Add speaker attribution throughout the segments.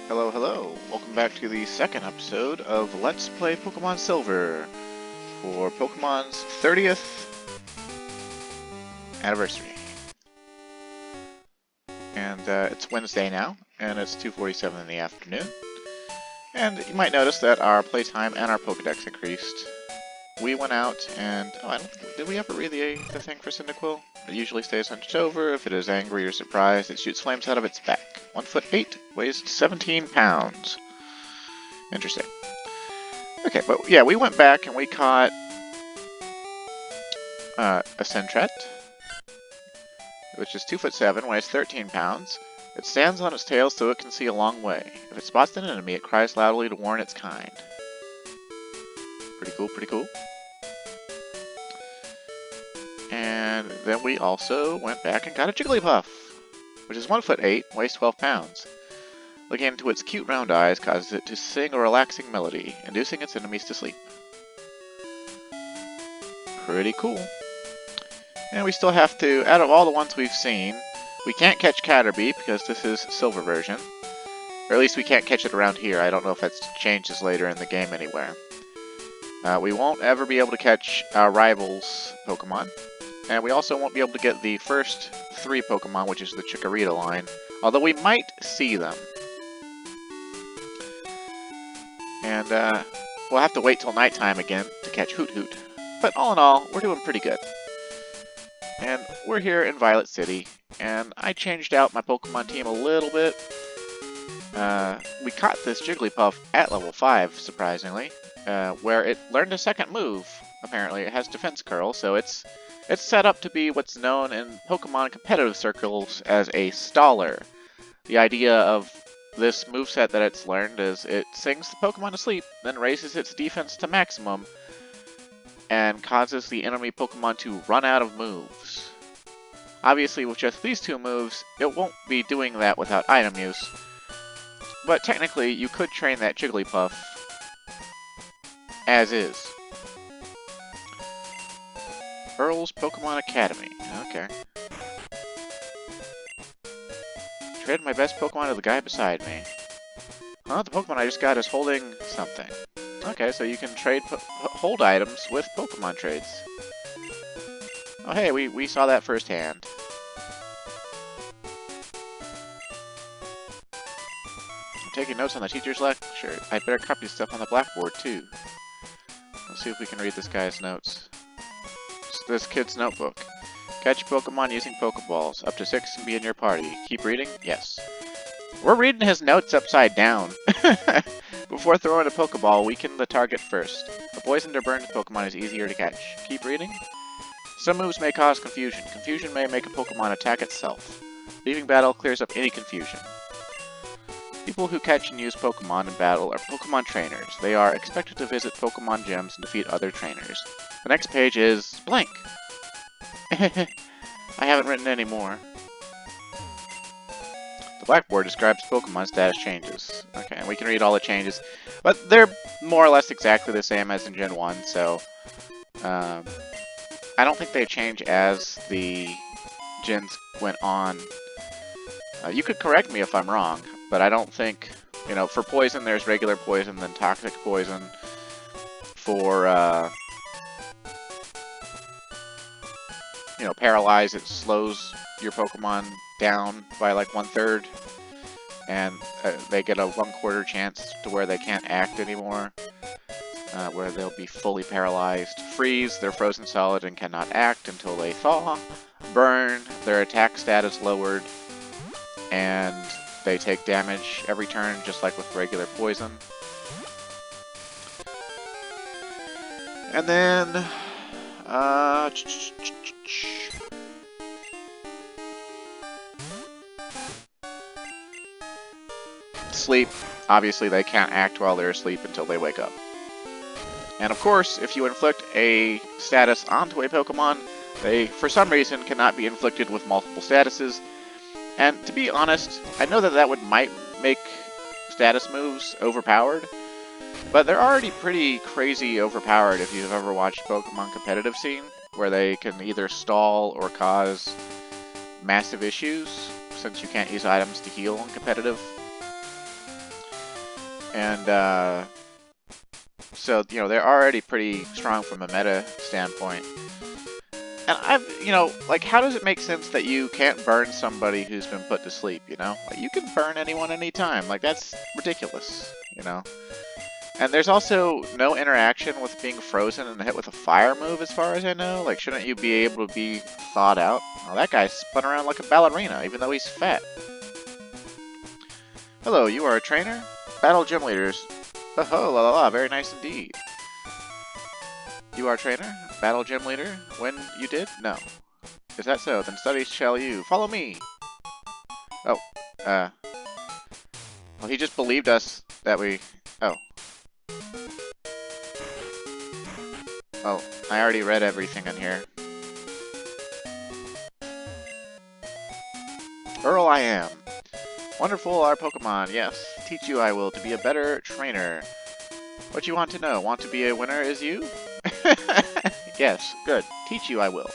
Speaker 1: Hello, hello. Welcome back to the second episode of Let's Play Pokemon Silver for Pokemon's 30th anniversary. And it's Wednesday now, and it's 2:47 in the afternoon. And you might notice that our playtime and our Pokedex increased. We went out and... Oh, I don't think... Did we ever read the thing for Cyndaquil? It usually stays hunched over. If it is angry or surprised, it shoots flames out of its back. 1'8", weighs 17 pounds. Interesting. Okay, but yeah, we went back and we caught a Sentret, which is 2'7", weighs 13 pounds. It stands on its tail so it can see a long way. If it spots an enemy, it cries loudly to warn its kind. Pretty cool, pretty cool. And then we also went back and got a Jigglypuff, which is 1'8", weighs 12 pounds. Looking into its cute round eyes causes it to sing a relaxing melody, inducing its enemies to sleep. Pretty cool. And we still have to, out of all the ones we've seen, we can't catch Caterpie because this is Silver version. Or at least we can't catch it around here. I don't know if that changes later in the game anywhere. We won't ever be able to catch our rival's Pokemon. And we also won't be able to get the first 3 Pokemon, which is the Chikorita line. Although we might see them. And we'll have to wait till nighttime again to catch Hoot-Hoot. But all in all, we're doing pretty good. And we're here in Violet City, and I changed out my Pokemon team a little bit. We caught this Jigglypuff at level 5, surprisingly, where it learned a second move. Apparently, it has Defense Curl, so it's set up to be what's known in Pokemon competitive circles as a Staller. The idea of this moveset that it's learned is it sings the Pokemon to sleep, then raises its defense to maximum, and causes the enemy Pokemon to run out of moves. Obviously, with just these 2 moves, it won't be doing that without item use, but technically, you could train that Jigglypuff as is. Earl's Pokemon Academy. Okay. Trade my best Pokemon to the guy beside me. Huh? The Pokemon I just got is holding something. Okay, so you can trade hold items with Pokemon trades. Oh hey, we saw that firsthand. I'm taking notes on the teacher's lecture. I'd better copy stuff on the blackboard too. Let's see if we can read this guy's notes. This kid's notebook. Catch Pokemon using Pokeballs. Up to 6 can be in your party. Keep reading? Yes. We're reading his notes upside down. Before throwing a Pokeball, weaken the target first. A poisoned or burned Pokemon is easier to catch. Keep reading? Some moves may cause confusion. Confusion may make a Pokemon attack itself. Leaving battle clears up any confusion. People who catch and use Pokemon in battle are Pokemon trainers. They are expected to visit Pokemon gyms and defeat other trainers. The next page is blank. I haven't written any more. The blackboard describes Pokemon status changes. Okay, and we can read all the changes. But they're more or less exactly the same as in Gen 1, so... I don't think they change as the gens went on. You could correct me if I'm wrong, but I don't think... You know, for poison, there's regular poison, then toxic poison. For, you know, paralyze, it slows your Pokemon down by like 1/3, and they get a 1/4 chance to where they can't act anymore, where they'll be fully paralyzed. Freeze, they're frozen solid and cannot act until they thaw. Burn, their attack status lowered, and they take damage every turn, just like with regular poison. And then, sleep. Obviously, they can't act while they're asleep until they wake up. And of course, if you inflict a status onto a Pokemon, they, for some reason, cannot be inflicted with multiple statuses. And to be honest, I know that that might make status moves overpowered, but they're already pretty crazy overpowered if you've ever watched Pokemon competitive scene, where they can either stall or cause massive issues, since you can't use items to heal in competitive. And so, you know, they're already pretty strong from a meta standpoint. And like, how does it make sense that you can't burn somebody who's been put to sleep, you know? Like, you can burn anyone anytime. Like, that's ridiculous, you know? And there's also no interaction with being frozen and hit with a fire move, as far as I know. Like, shouldn't you be able to be thawed out? Well, that guy spun around like a ballerina, even though he's fat. Hello, you are a trainer? Battle gym leaders. Oh, la la la, very nice indeed. You are a trainer? Battle gym leader? When you did? No. Is that so? Then studies shall you. Follow me! Oh, well, he just believed us that we... Oh. Well, I already read everything in here. Earl I am. Wonderful are Pokemon, yes. Teach you I will to be a better trainer. What you want to know? Want to be a winner is you? Yes, good. Teach you I will.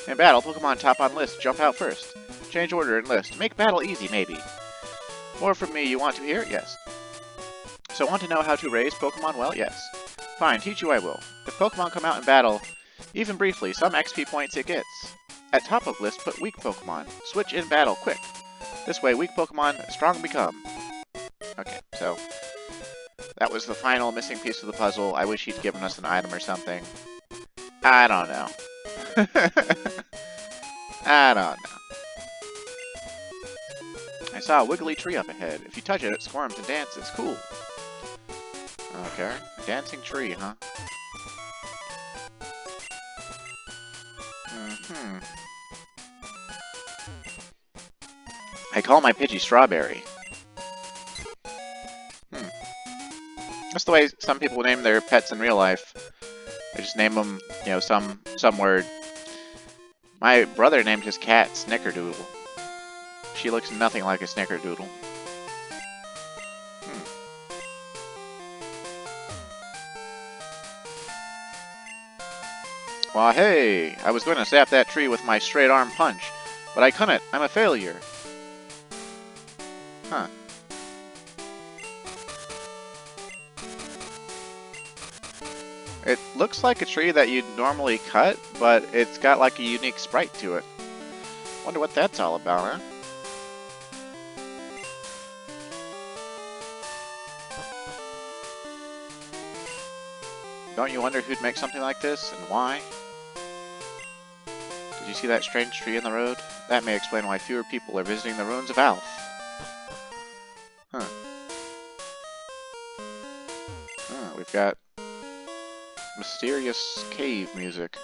Speaker 1: In battle, Pokemon top on list, jump out first. Change order and list. Make battle easy, maybe. More from me you want to hear? Yes. So want to know how to raise Pokemon well? Yes. Fine, teach you I will. If Pokemon come out in battle, even briefly, some XP points it gets. At top of list, put weak Pokemon. Switch in battle, quick. This way, weak Pokemon strong become. Okay, so that was the final missing piece of the puzzle. I wish he'd given us an item or something. I don't know. I don't know. I saw a wiggly tree up ahead. If you touch it, it squirms and dances. Cool. Okay. A dancing tree, huh? Mm-hmm. I call my Pidgey Strawberry. That's the way some people name their pets in real life. They just name them, you know, some word. My brother named his cat Snickerdoodle. She looks nothing like a Snickerdoodle. Well, hey! I was going to zap that tree with my straight arm punch, but I couldn't. I'm a failure. Huh. It looks like a tree that you'd normally cut, but it's got like a unique sprite to it. Wonder what that's all about, huh? Don't you wonder who'd make something like this, and why? Did you see that strange tree in the road? That may explain why fewer people are visiting the ruins of Alph. Huh. We've got mysterious cave music.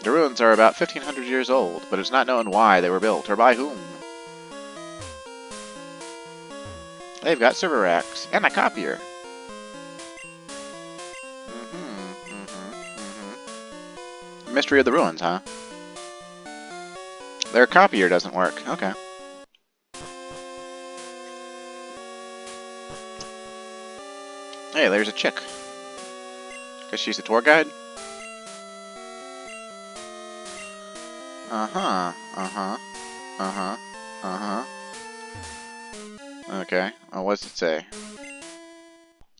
Speaker 1: The ruins are about 1,500 years old, but it's not known why they were built or by whom. They've got server racks and a copier. Mystery of the ruins, huh? Their copier doesn't work. Okay. Hey, there's a chick. Guess she's a tour guide? Uh-huh. Uh-huh. Uh-huh. Uh-huh. Okay. Well, what's it say?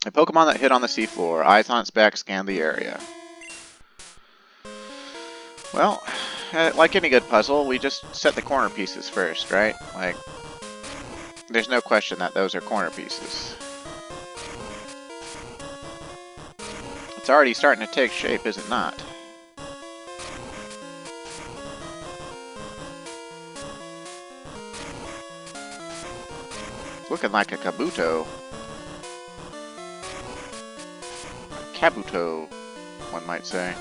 Speaker 1: A Pokemon that hid on the seafloor. Eyes on its back scanned the area. Well, like any good puzzle, we just set the corner pieces first, right? Like, there's no question that those are corner pieces. It's already starting to take shape, is it not? Looking like a Kabuto. A Kabuto, one might say.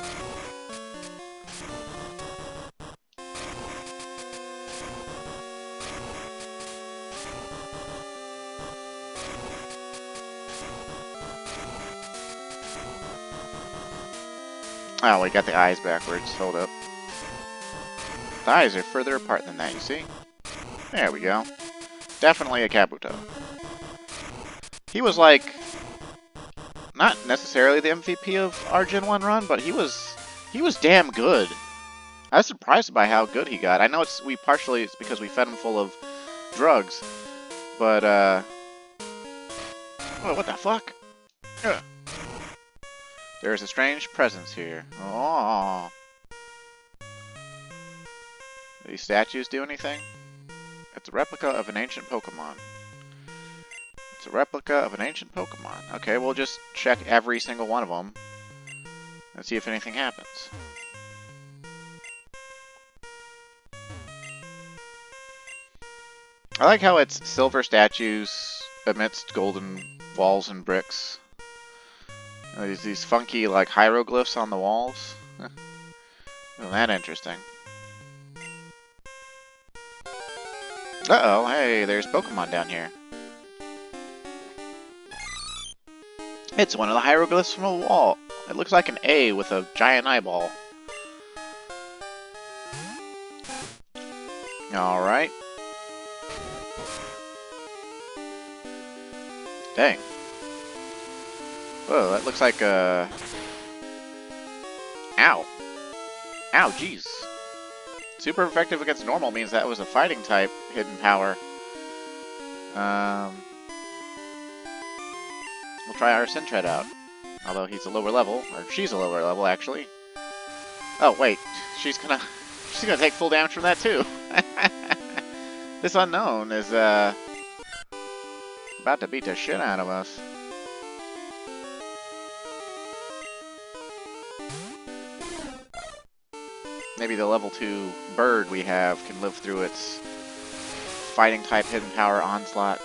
Speaker 1: Oh, we got the eyes backwards. Hold up. The eyes are further apart than that, you see? There we go. Definitely a Kabuto. He was like, not necessarily the MVP of our Gen 1 run, but he was damn good. I was surprised by how good he got. I know it's because we fed him full of drugs, but oh, what the fuck? Ugh. There is a strange presence here. Oh. Do these statues do anything? It's a replica of an ancient Pokemon. It's a replica of an ancient Pokemon. Okay, we'll just check every single one of them and see if anything happens. I like how it's silver statues amidst golden walls and bricks. There's these funky, like, hieroglyphs on the walls. Isn't that interesting? Uh-oh, hey, there's Pokemon down here. It's one of the hieroglyphs from a wall. It looks like an A with a giant eyeball. Alright. Dang. Whoa, that looks like a... Ow. Ow, jeez. Super effective against normal means that was a fighting type hidden power. We'll try our Sentret out. Although he's a lower level, or she's a lower level actually. Oh wait, she's gonna take full damage from that too. This unknown is about to beat the shit out of us. Maybe the level 2 bird we have can live through its fighting type hidden power onslaught.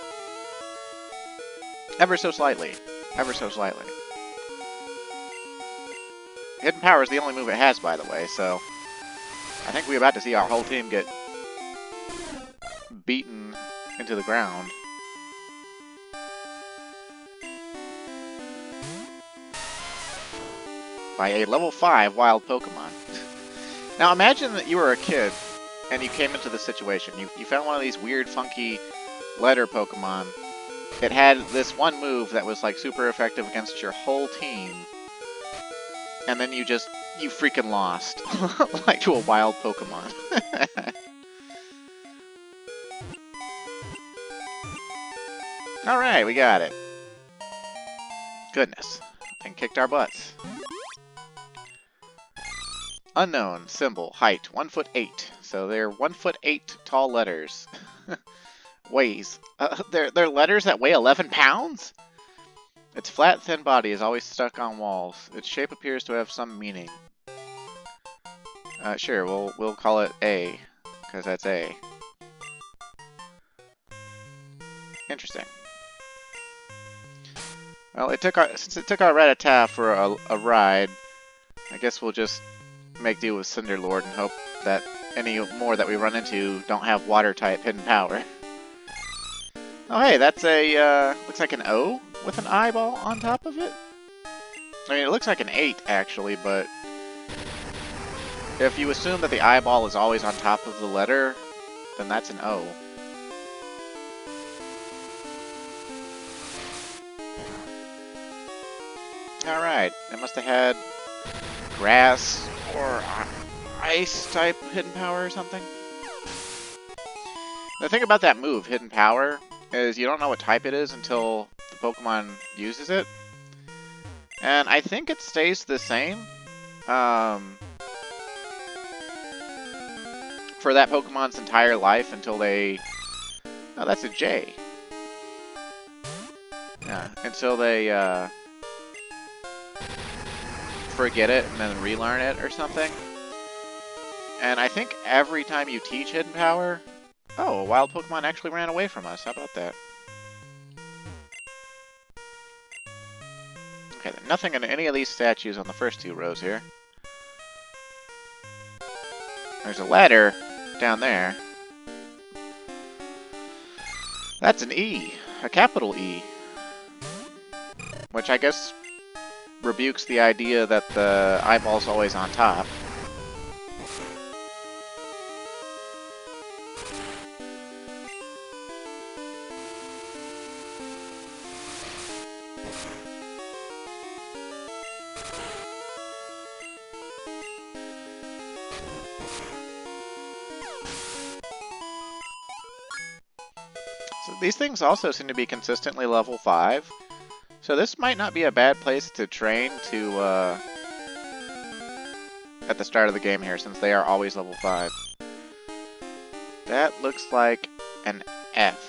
Speaker 1: Ever so slightly. Ever so slightly. Hidden power is the only move it has, by the way, so I think we're about to see our whole team get beaten into the ground. By a level 5 wild Pokemon. Now imagine that you were a kid and you came into this situation. You found one of these weird, funky letter Pokemon. It had this one move that was like super effective against your whole team. And then you freaking lost. Like to a wild Pokemon. Alright, we got it. Goodness. Thing kicked our butts. Unknown, symbol, height, 1'8". So they're 1'8" tall letters. Weighs. They're letters that weigh 11 pounds? Its flat, thin body is always stuck on walls. Its shape appears to have some meaning. Sure, we'll call it A, because that's A. Interesting. Well, since it took our Rattata for a ride, I guess we'll just make do with Cinderlord and hope that any more that we run into don't have water-type hidden power. Oh hey, that's a, looks like an O with an eyeball on top of it? I mean, it looks like an 8, actually, but if you assume that the eyeball is always on top of the letter, then that's an O. Alright, it must have had grass or ice type hidden power or something. The thing about that move, hidden power, is you don't know what type it is until the Pokemon uses it. And I think it stays the same for that Pokemon's entire life until they... Oh, that's a J. Yeah, until they forget it and then relearn it or something. And I think every time you teach hidden power... Oh, a wild Pokemon actually ran away from us. How about that? Okay, then nothing in any of these statues on the first 2 rows here. There's a ladder down there. That's an E. A capital E. Which I guess rebukes the idea that the eyeball's always on top. These things also seem to be consistently level 5. So this might not be a bad place to train to, at the start of the game here, since they are always level 5. That looks like an F.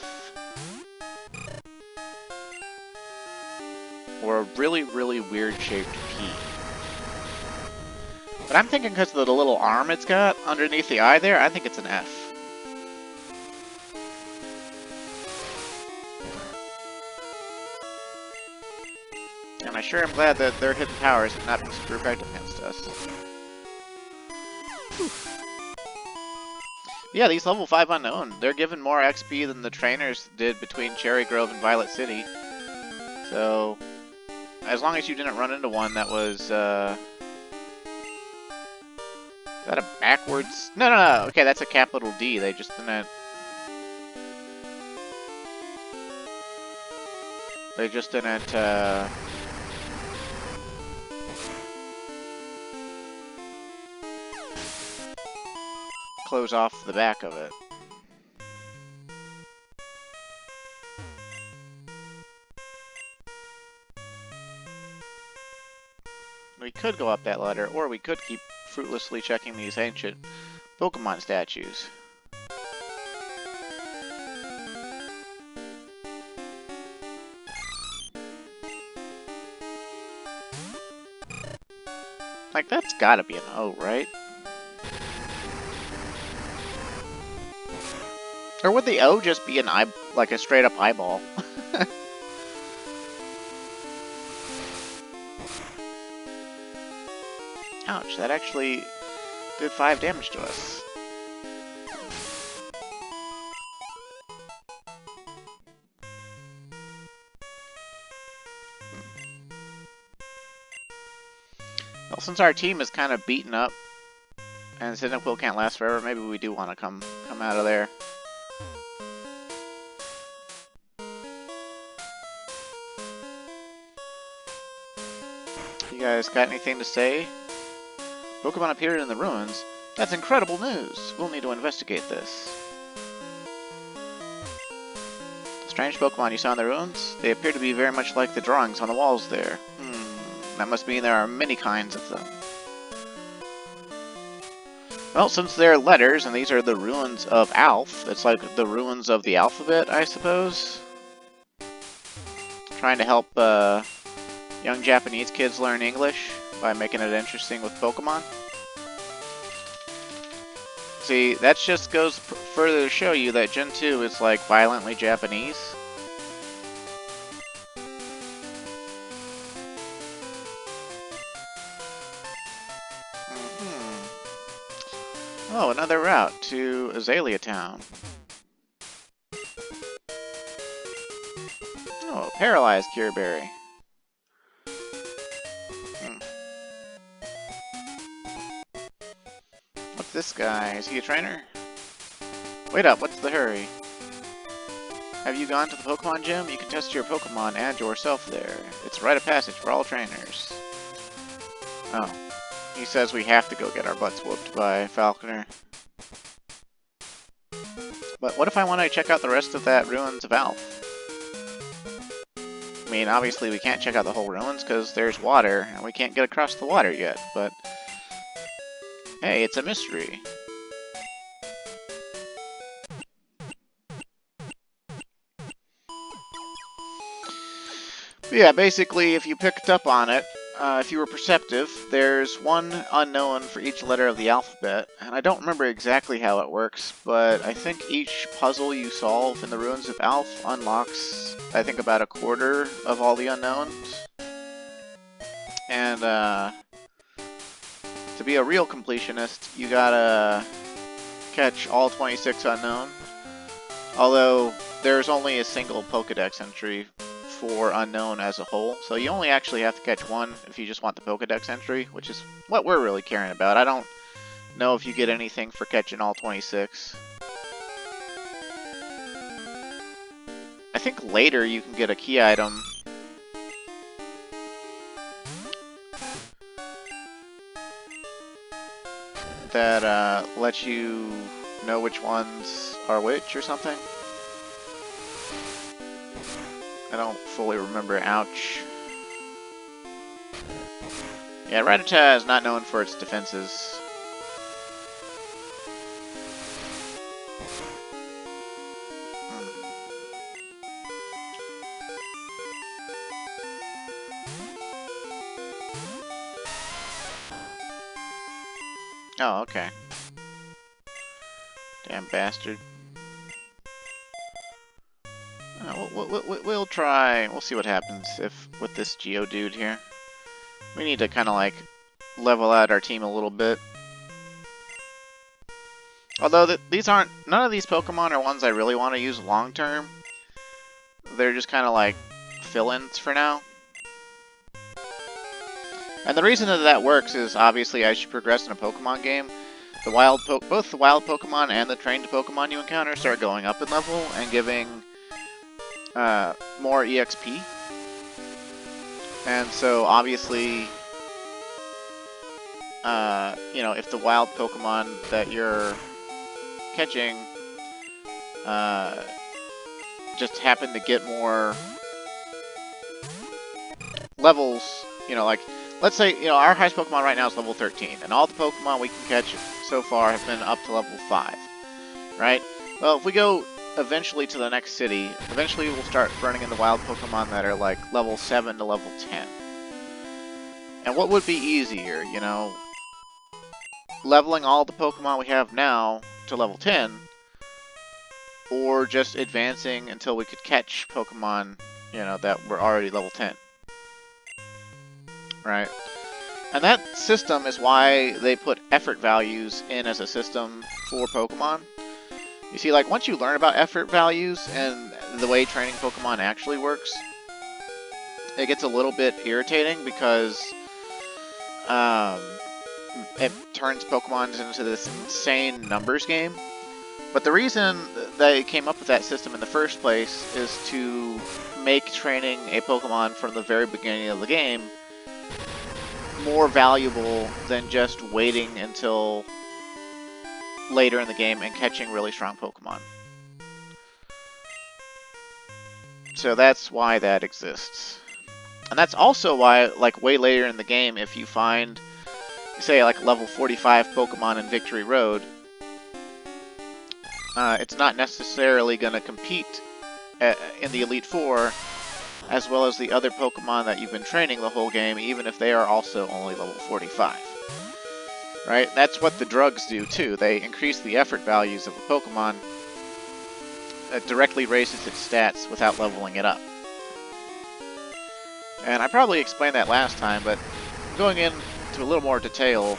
Speaker 1: Or a really, really weird-shaped P. But I'm thinking because of the little arm it's got underneath the eye there, I think it's an F. And I sure am glad that their hidden powers have not been super effective against us. Whew. Yeah, these level 5 unknown, they're given more XP than the trainers did between Cherry Grove and Violet City. So, as long as you didn't run into one that was, is that a backwards? No, no, no, okay, that's a capital D, they just didn't... They just didn't, close off the back of it. We could go up that ladder, or we could keep fruitlessly checking these ancient Pokemon statues. Like, that's gotta be an O, right? Or would the O just be an eye, like a straight up eyeball? Ouch, that actually did 5 damage to us. Well, since our team is kind of beaten up, and Cyndaquil can't last forever, maybe we do want to come out of there. You guys got anything to say? Pokemon appeared in the ruins. That's incredible news. We'll need to investigate this. The strange Pokemon you saw in the ruins? They appear to be very much like the drawings on the walls there. That must mean there are many kinds of them. Well, since they're letters, and these are the ruins of Alph, it's like the ruins of the alphabet, I suppose. Trying to help young Japanese kids learn English by making it interesting with Pokemon. See, that just goes further to show you that Gen 2 is like violently Japanese. Oh, another route to Azalea Town. Oh, paralyzed Cure Berry. What's this guy? Is he a trainer? Wait up, what's the hurry? Have you gone to the Pokemon Gym? You can test your Pokemon and yourself there. It's a rite of passage for all trainers. Oh. He says we have to go get our butts whooped by Falconer. But what if I want to check out the rest of that Ruins of Alph? I mean, obviously we can't check out the whole ruins because there's water, and we can't get across the water yet, but... Hey, it's a mystery. But yeah, basically, if you picked up on it, if you were perceptive, there's one unknown for each letter of the alphabet, and I don't remember exactly how it works, but I think each puzzle you solve in the Ruins of Alph unlocks, I think, about a quarter of all the unknowns. And, to be a real completionist, you gotta catch all 26 unknown. Although, there's only a single Pokedex entry for unknown as a whole, so you only actually have to catch one if you just want the Pokedex entry, which is what we're really caring about. I don't know if you get anything for catching all 26. I think later you can get a key item that lets you know which ones are which or something. I don't fully remember. Ouch. Yeah, Rattata is not known for its defenses. Oh, okay. Damn bastard. We'll try. We'll see what happens if with this Geodude here. We need to kind of like level out our team a little bit. Although these aren't, none of these Pokemon are ones I really want to use long term. They're just kind of like fill-ins for now. And the reason that works is obviously as you progress in a Pokemon game, both the wild Pokemon and the trained Pokemon you encounter start going up in level and giving more EXP. And so obviously, you know, if the wild Pokemon that you're catching just happen to get more levels, you know, like, let's say, you know, our highest Pokemon right now is level 13, and all the Pokemon we can catch so far have been up to level 5, right? Well, if we go eventually to the next city, eventually we'll start running into wild Pokemon that are like level 7 to level 10. And what would be easier, you know, leveling all the Pokemon we have now to level 10, or just advancing until we could catch Pokemon, you know, that were already level 10. Right? And that system is why they put effort values in as a system for Pokemon. You see, like, once you learn about effort values and the way training Pokemon actually works, it gets a little bit irritating because it turns Pokemon into this insane numbers game. But the reason they came up with that system in the first place is to make training a Pokemon from the very beginning of the game more valuable than just waiting until later in the game and catching really strong Pokemon. So that's why that exists. And that's also why, like, way later in the game, if you find, say, like, level 45 Pokemon in Victory Road, it's not necessarily going to compete in the Elite Four as well as the other Pokemon that you've been training the whole game, even if they are also only level 45. Right? That's what the drugs do, too. They increase the effort values of a Pokemon that directly raises its stats without leveling it up. And I probably explained that last time, but going into a little more detail,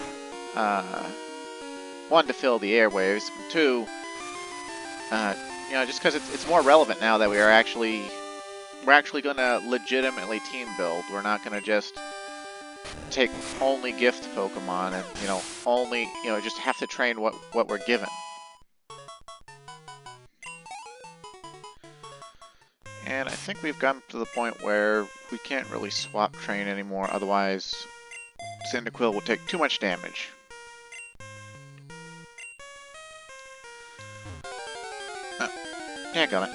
Speaker 1: one, to fill the airwaves, two, you know, just because it's more relevant now that we're actually going to legitimately team build. We're not going to just take only gift Pokemon and, you know, only, you know, just have to train what we're given. And I think we've gotten to the point where we can't really swap train anymore, otherwise Cyndaquil will take too much damage. Oh, yeah, got it.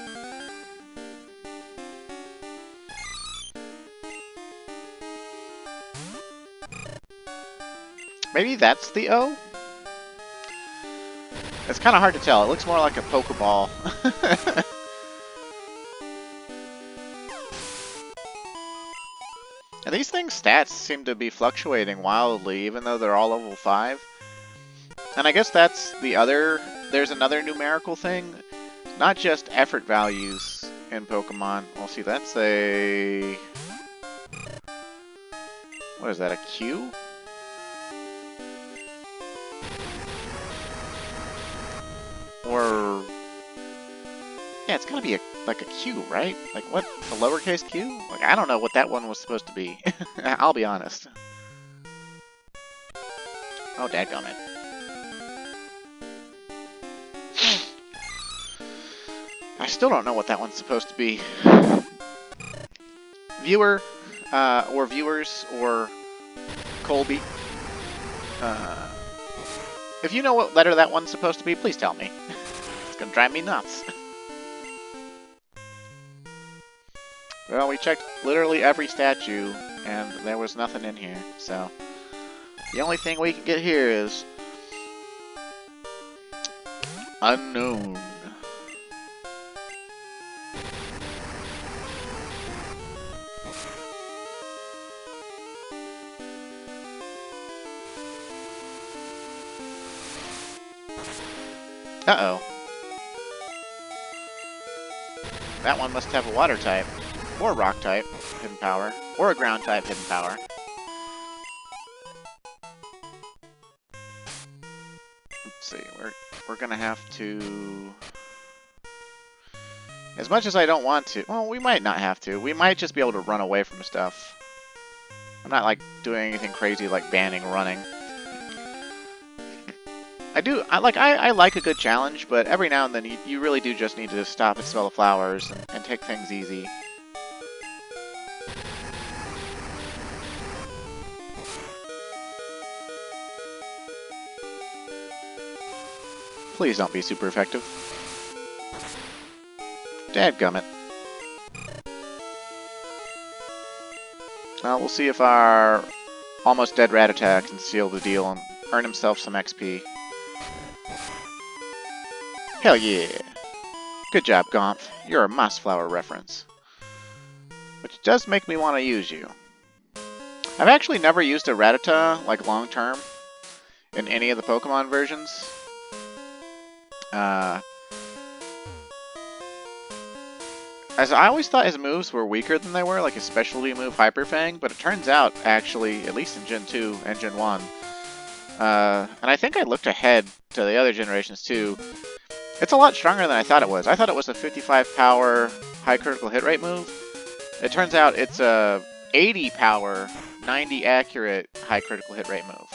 Speaker 1: Maybe that's the O? It's kind of hard to tell. It looks more like a Pokeball. And these things' stats seem to be fluctuating wildly, even though they're all level 5. And I guess that's the other... There's another numerical thing. Not just effort values in Pokemon. Well, see, that's a... What is that, a Q? Or... Yeah, it's gotta be like a Q, right? Like, what? A lowercase q? Like, I don't know what that one was supposed to be. I'll be honest. Oh, dadgummit. I still don't know what that one's supposed to be. Viewer, or viewers, or Colby. If you know what letter that one's supposed to be, please tell me. It's gonna drive me nuts. Well, we checked literally every statue, and there was nothing in here, so... The only thing we can get here is... unknown. Uh-oh. That one must have a water type, or rock type hidden power, or a ground type hidden power. Let's see, we're gonna have to... As much as I don't want to, well, we might not have to. We might just be able to run away from stuff. I'm not, like, doing anything crazy like banning running. I like a good challenge, but every now and then you really do just need to stop and smell the flowers and take things easy. Please don't be super effective. Dadgummit. We'll see if our almost dead Rattata can seal the deal and earn himself some XP. Hell yeah! Good job, Gomph. You're a Mossflower reference. Which does make me want to use you. I've actually never used a Rattata, like, long-term, in any of the Pokemon versions. As I always thought his moves were weaker than they were, like his specialty move Hyper Fang, but it turns out, actually, at least in Gen 2 and Gen 1, and I think I looked ahead to the other generations too, it's a lot stronger than I thought it was. I thought it was a 55 power high critical hit rate move. It turns out it's a 80 power, 90 accurate high critical hit rate move.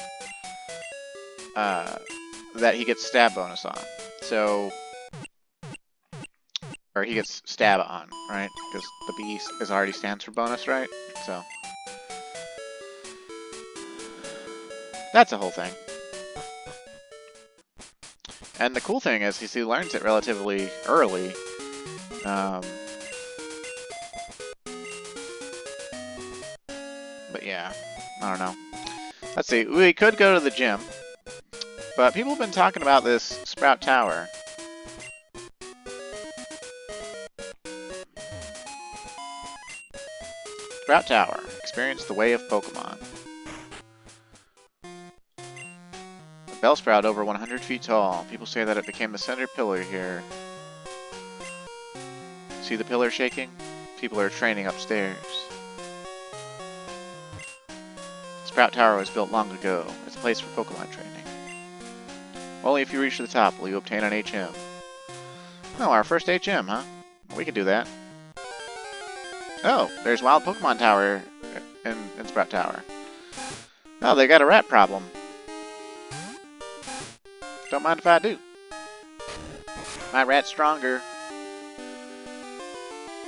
Speaker 1: That he gets stab bonus on. So... Or he gets stab on, right? Because the B is already stands for bonus, right? So... That's a whole thing. And the cool thing is he learns it relatively early. But yeah, I don't know. Let's see, we could go to the gym. But people have been talking about this Sprout Tower. Sprout Tower. Experience the way of Pokemon. Bellsprout over 100 feet tall. People say that it became the center pillar here. See the pillar shaking? People are training upstairs. Sprout Tower was built long ago. It's a place for Pokemon training. Only if you reach the top will you obtain an HM. Oh, our first HM, huh? We can do that. Oh, there's Wild Pokemon Tower in Sprout Tower. Oh, they got a rat problem. Don't mind if I do. My rat's stronger.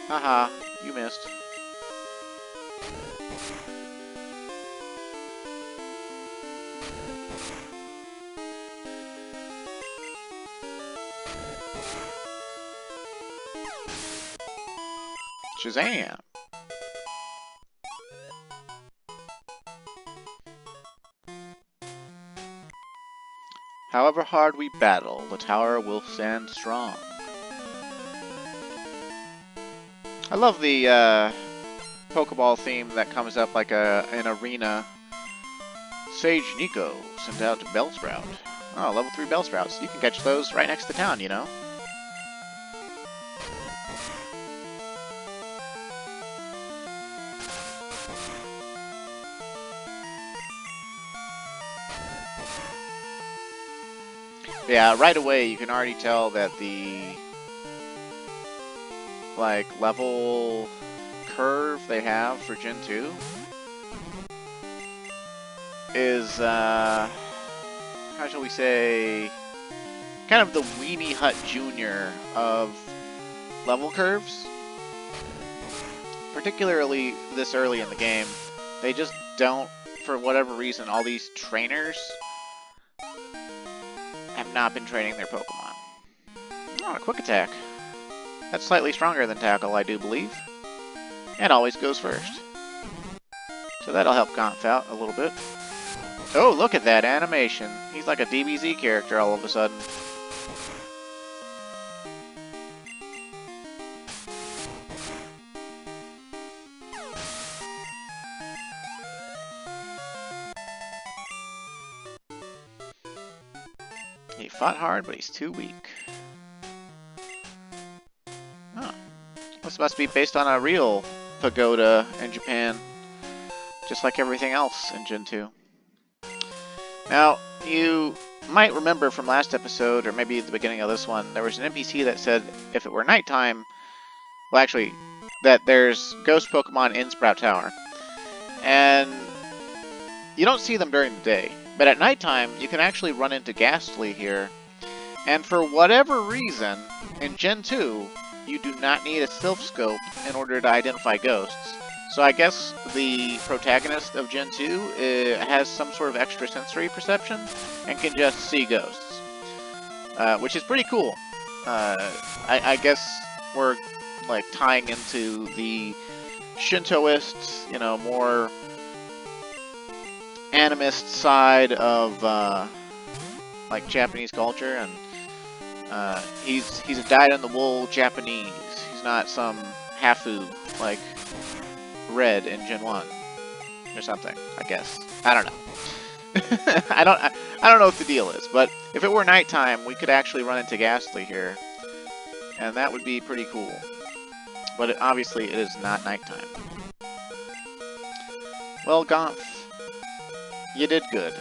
Speaker 1: Haha, you missed. Shazam! However hard we battle, the tower will stand strong. I love the Pokeball theme that comes up like an arena. Sage Nico sent out Bellsprout. Oh, level 3 Bellsprouts. You can catch those right next to town, you know? Yeah, right away you can already tell that the level curve they have for Gen 2 is how shall we say, kind of the Weenie Hut Jr. of level curves. Particularly this early in the game, they just don't, for whatever reason, all these trainers have not been training their Pokemon. Oh, a Quick Attack. That's slightly stronger than Tackle, I do believe. and always goes first. So that'll help Gonf out a little bit. Oh, look at that animation. He's like a DBZ character all of a sudden. He fought hard, but he's too weak. Oh. This must be based on a real pagoda in Japan. Just like everything else in Gen 2. Now, you might remember from last episode, or maybe at the beginning of this one, there was an NPC that said if it were nighttime, well actually, that there's ghost Pokemon in Sprout Tower. And you don't see them during the day, but at nighttime you can actually run into Ghastly here. And for whatever reason, in Gen 2, you do not need a Silph Scope in order to identify ghosts. So I guess the protagonist of Gen 2 has some sort of extrasensory perception and can just see ghosts, which is pretty cool. I guess we're like tying into the Shintoist, you know, more animist side of like Japanese culture, and he's a dyed-in-the-wool Japanese. He's not some Hafu like Red in Gen 1 or something, I guess. I don't know. I don't know what the deal is, but if it were nighttime, we could actually run into Ghastly here, and that would be pretty cool. But obviously, it is not nighttime. Well, Gonf, you did good.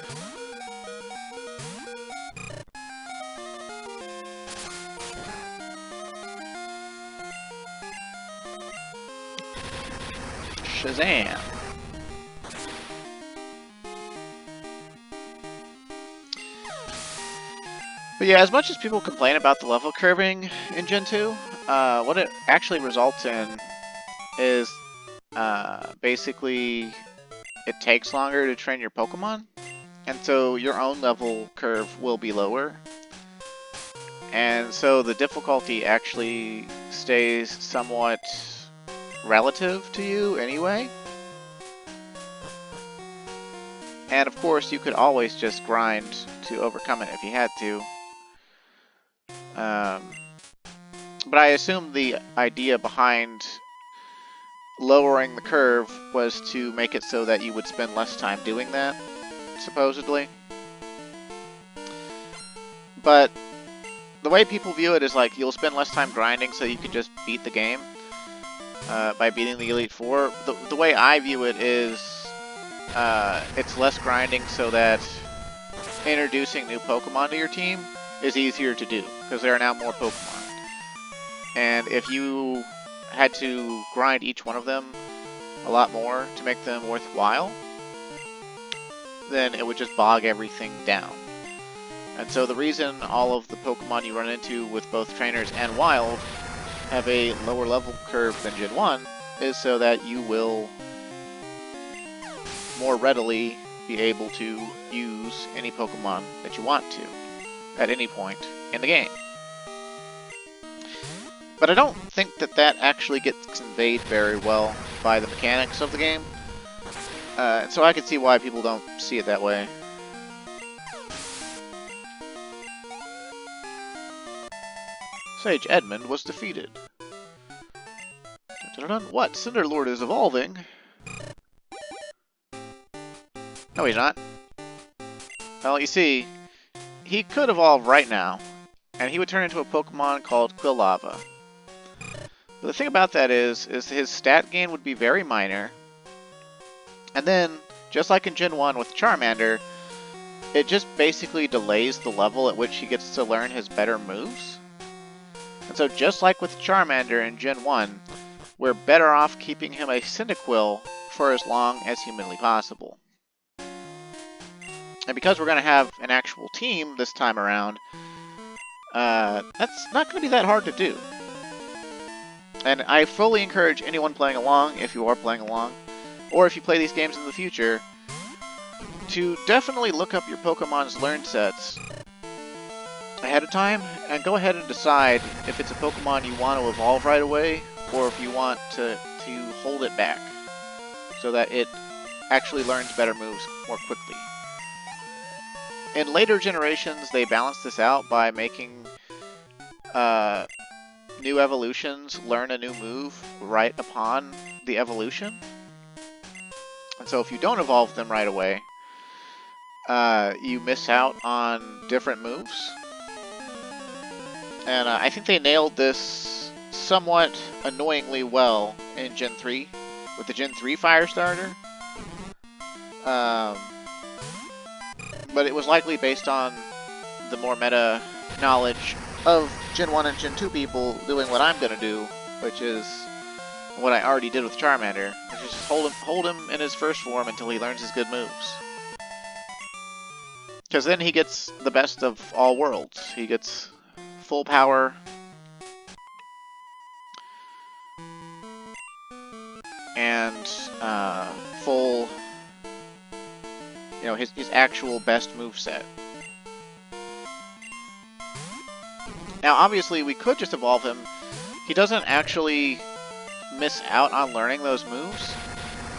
Speaker 1: Shazam! But yeah, as much as people complain about the level curving in Gen 2, what it actually results in is basically it takes longer to train your Pokemon, and so your own level curve will be lower. And so the difficulty actually stays somewhat relative to you anyway. And of course, you could always just grind to overcome it if you had to. But I assume the idea behind lowering the curve was to make it so that you would spend less time doing that, supposedly. But the way people view it is like you'll spend less time grinding so you can just beat the game by beating the Elite Four. The way I view it is it's less grinding so that introducing new Pokemon to your team is easier to do, because there are now more Pokemon. And if you had to grind each one of them a lot more to make them worthwhile, then it would just bog everything down. And so the reason all of the Pokemon you run into with both trainers and wild have a lower level curve than Gen 1 is so that you will more readily be able to use any Pokemon that you want to at any point in the game. But I don't think that that actually gets conveyed very well by the mechanics of the game. So I can see why people don't see it that way. Sage Edmund was defeated. What? Cinderlord is evolving? No, he's not. Well, you see, he could evolve right now, and he would turn into a Pokemon called Quilava. But the thing about that is his stat gain would be very minor, and then, just like in Gen 1 with Charmander, it just basically delays the level at which he gets to learn his better moves. And so just like with Charmander in Gen 1, we're better off keeping him a Cyndaquil for as long as humanly possible. And because we're going to have an actual team this time around, that's not going to be that hard to do. And I fully encourage anyone playing along, if you are playing along, or if you play these games in the future, to definitely look up your Pokemon's learn sets ahead of time, and go ahead and decide if it's a Pokemon you want to evolve right away, or if you want to to hold it back so that it actually learns better moves more quickly. In later generations, they balanced this out by making new evolutions learn a new move right upon the evolution. And so if you don't evolve them right away, you miss out on different moves. And I think they nailed this somewhat annoyingly well in Gen 3 with the Gen 3 Firestarter. But it was likely based on the more meta knowledge of Gen 1 and Gen 2 people doing what I'm going to do, which is what I already did with Charmander, which is just hold him in his first form until he learns his good moves. Because then he gets the best of all worlds. He gets full power, and full, his actual best moveset. Now, obviously, we could just evolve him. He doesn't actually miss out on learning those moves.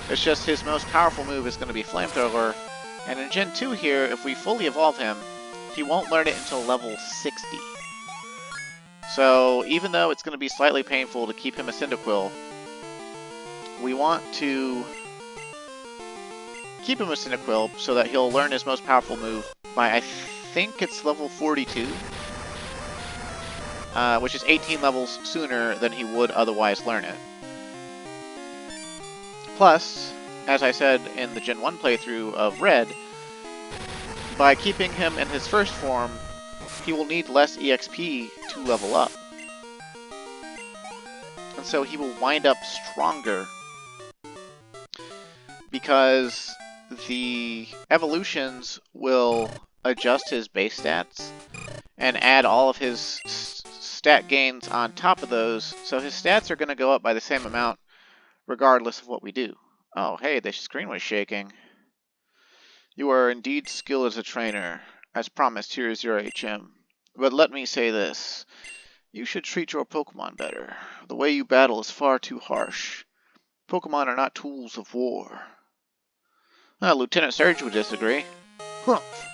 Speaker 1: It's just his most powerful move is going to be Flamethrower. And in Gen 2 here, if we fully evolve him, he won't learn it until level 60. So, even though it's going to be slightly painful to keep him a Cyndaquil, we want to keep him a Cyndaquil so that he'll learn his most powerful move by, I think it's level 42, which is 18 levels sooner than he would otherwise learn it. Plus, as I said in the Gen 1 playthrough of Red, by keeping him in his first form, he will need less EXP to level up. And so he will wind up stronger because the evolutions will adjust his base stats and add all of his stat gains on top of those, so his stats are going to go up by the same amount regardless of what we do. Oh, hey, the screen was shaking. You are indeed skilled as a trainer. As promised, here is your HM. But let me say this. You should treat your Pokemon better. The way you battle is far too harsh. Pokemon are not tools of war. Lieutenant Surge would disagree. Humph.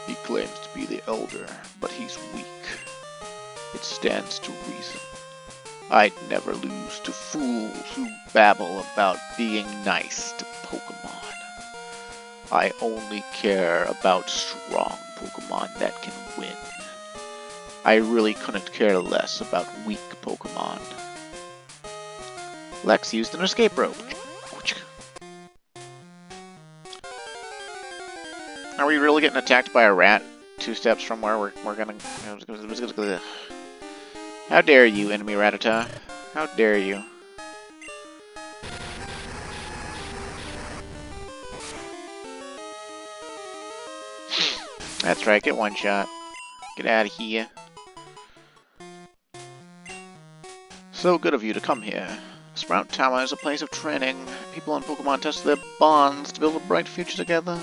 Speaker 1: He claims to be the Elder, but he's weak. It stands to reason. I'd never lose to fools who babble about being nice to Pokemon. I only care about strong Pokemon that can win. I really couldn't care less about weak Pokemon. Lex used an escape rope. Are we really getting attacked by a rat 2 steps from where we're gonna... How dare you, enemy Rattata? How dare you? That's right, get one shot. Get out of here. So good of you to come here. Sprout Tower is a place of training. People and Pokemon test their bonds to build a bright future together.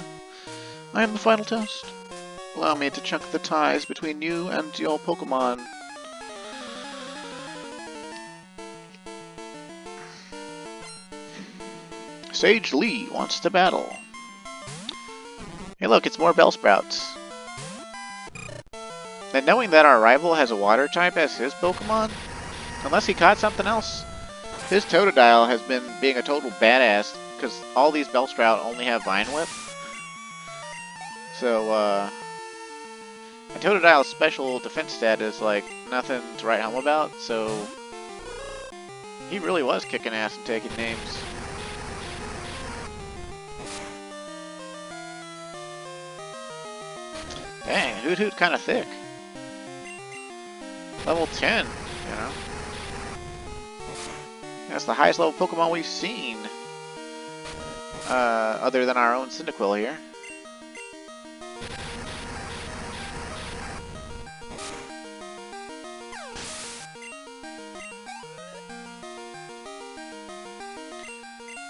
Speaker 1: I am the final test. Allow me to check the ties between you and your Pokemon. Sage Lee wants to battle. Hey look, it's more Bellsprouts. And knowing that our rival has a water type as his Pokemon, unless he caught something else, his Totodile has been being a total badass, because all these Bellsprout only have Vine Whip. So, and Totodile's special defense stat is like nothing to write home about, so he really was kicking ass and taking names. Dang, Hoot kind of thick. Level 10, you know. That's the highest level Pokemon we've seen. Other than our own Cyndaquil here.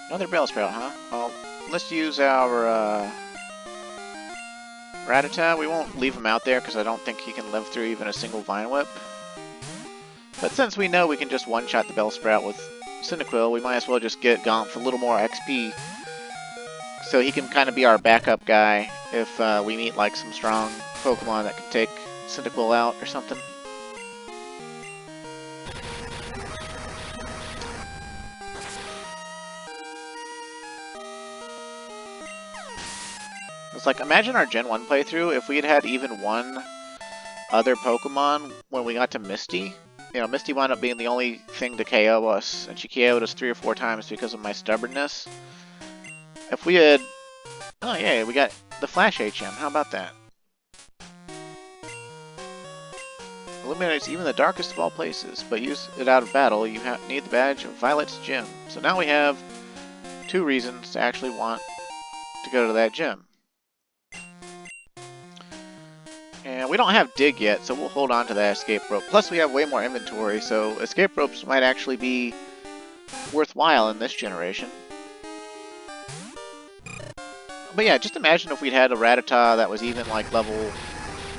Speaker 1: Another Bellsprout, huh? Well, let's use our Rattata. We won't leave him out there because I don't think he can live through even a single Vine Whip. But since we know we can just one-shot the Bellsprout with Cyndaquil, we might as well just get Gomph a little more XP. So he can kind of be our backup guy if we meet like some strong Pokemon that can take Cyndaquil out or something. It's like, imagine our Gen 1 playthrough if we had had even one other Pokemon when we got to Misty. You know, Misty wound up being the only thing to KO us, and she KO'd us 3 or 4 times because of my stubbornness. If we had... Oh yeah, we got the Flash HM, how about that? Eliminates even the darkest of all places, but use it out of battle, you need the badge of Violet's Gym. So now we have 2 reasons to actually want to go to that gym. And we don't have Dig yet, so we'll hold on to that Escape Rope. Plus we have way more inventory, so Escape Ropes might actually be worthwhile in this generation. But yeah, just imagine if we'd had a Rattata that was even like level...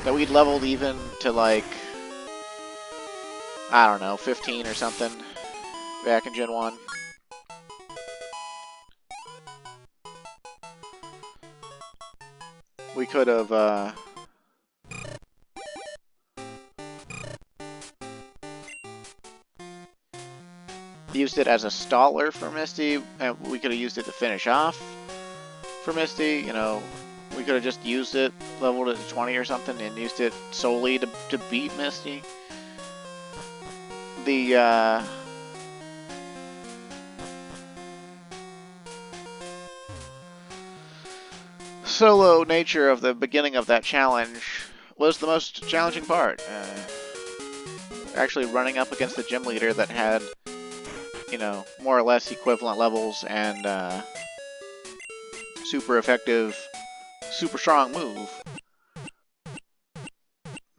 Speaker 1: that we'd leveled even to like... I don't know, 15 or something back in Gen 1. We could have, used it as a staller for Misty, and we could have used it to finish off for Misty, you know. We could have just used it, leveled it to 20 or something, and used it solely to beat Misty. The, solo nature of the beginning of that challenge was the most challenging part. Actually running up against the gym leader that had, you know, more or less equivalent levels and super effective, super strong move.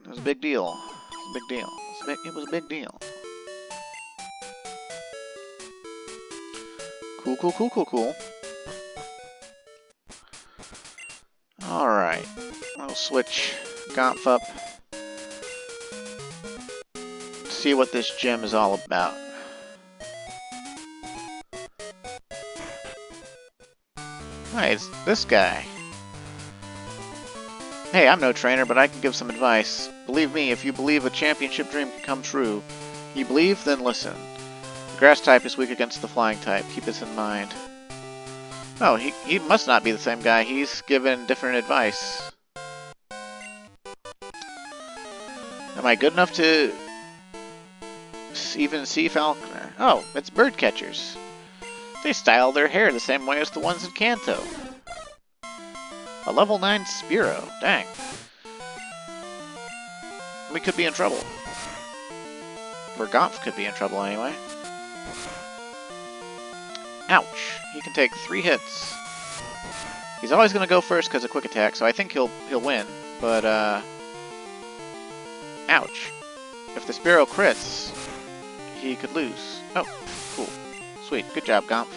Speaker 1: It was a big deal. It was a big deal. It was a big deal. Cool, cool, cool, cool, cool. Alright. I'll switch Gomph up. See what this gym is all about. Hey, it's this guy. Hey, I'm no trainer, but I can give some advice. Believe me, if you believe a championship dream can come true, you believe, then listen. The grass type is weak against the flying type. Keep this in mind. Oh, he must not be the same guy. He's given different advice. Am I good enough to even see Falconer? Oh, it's bird catchers. They style their hair the same way as the ones in Kanto. A level 9 Spearow. Dang. We could be in trouble. Or Gomph could be in trouble anyway. Ouch. He can take 3 hits. He's always going to go first because of quick attack, so I think he'll win. But, ouch. If the Spearow crits, he could lose. Oh, cool. Sweet. Good job, Gomph.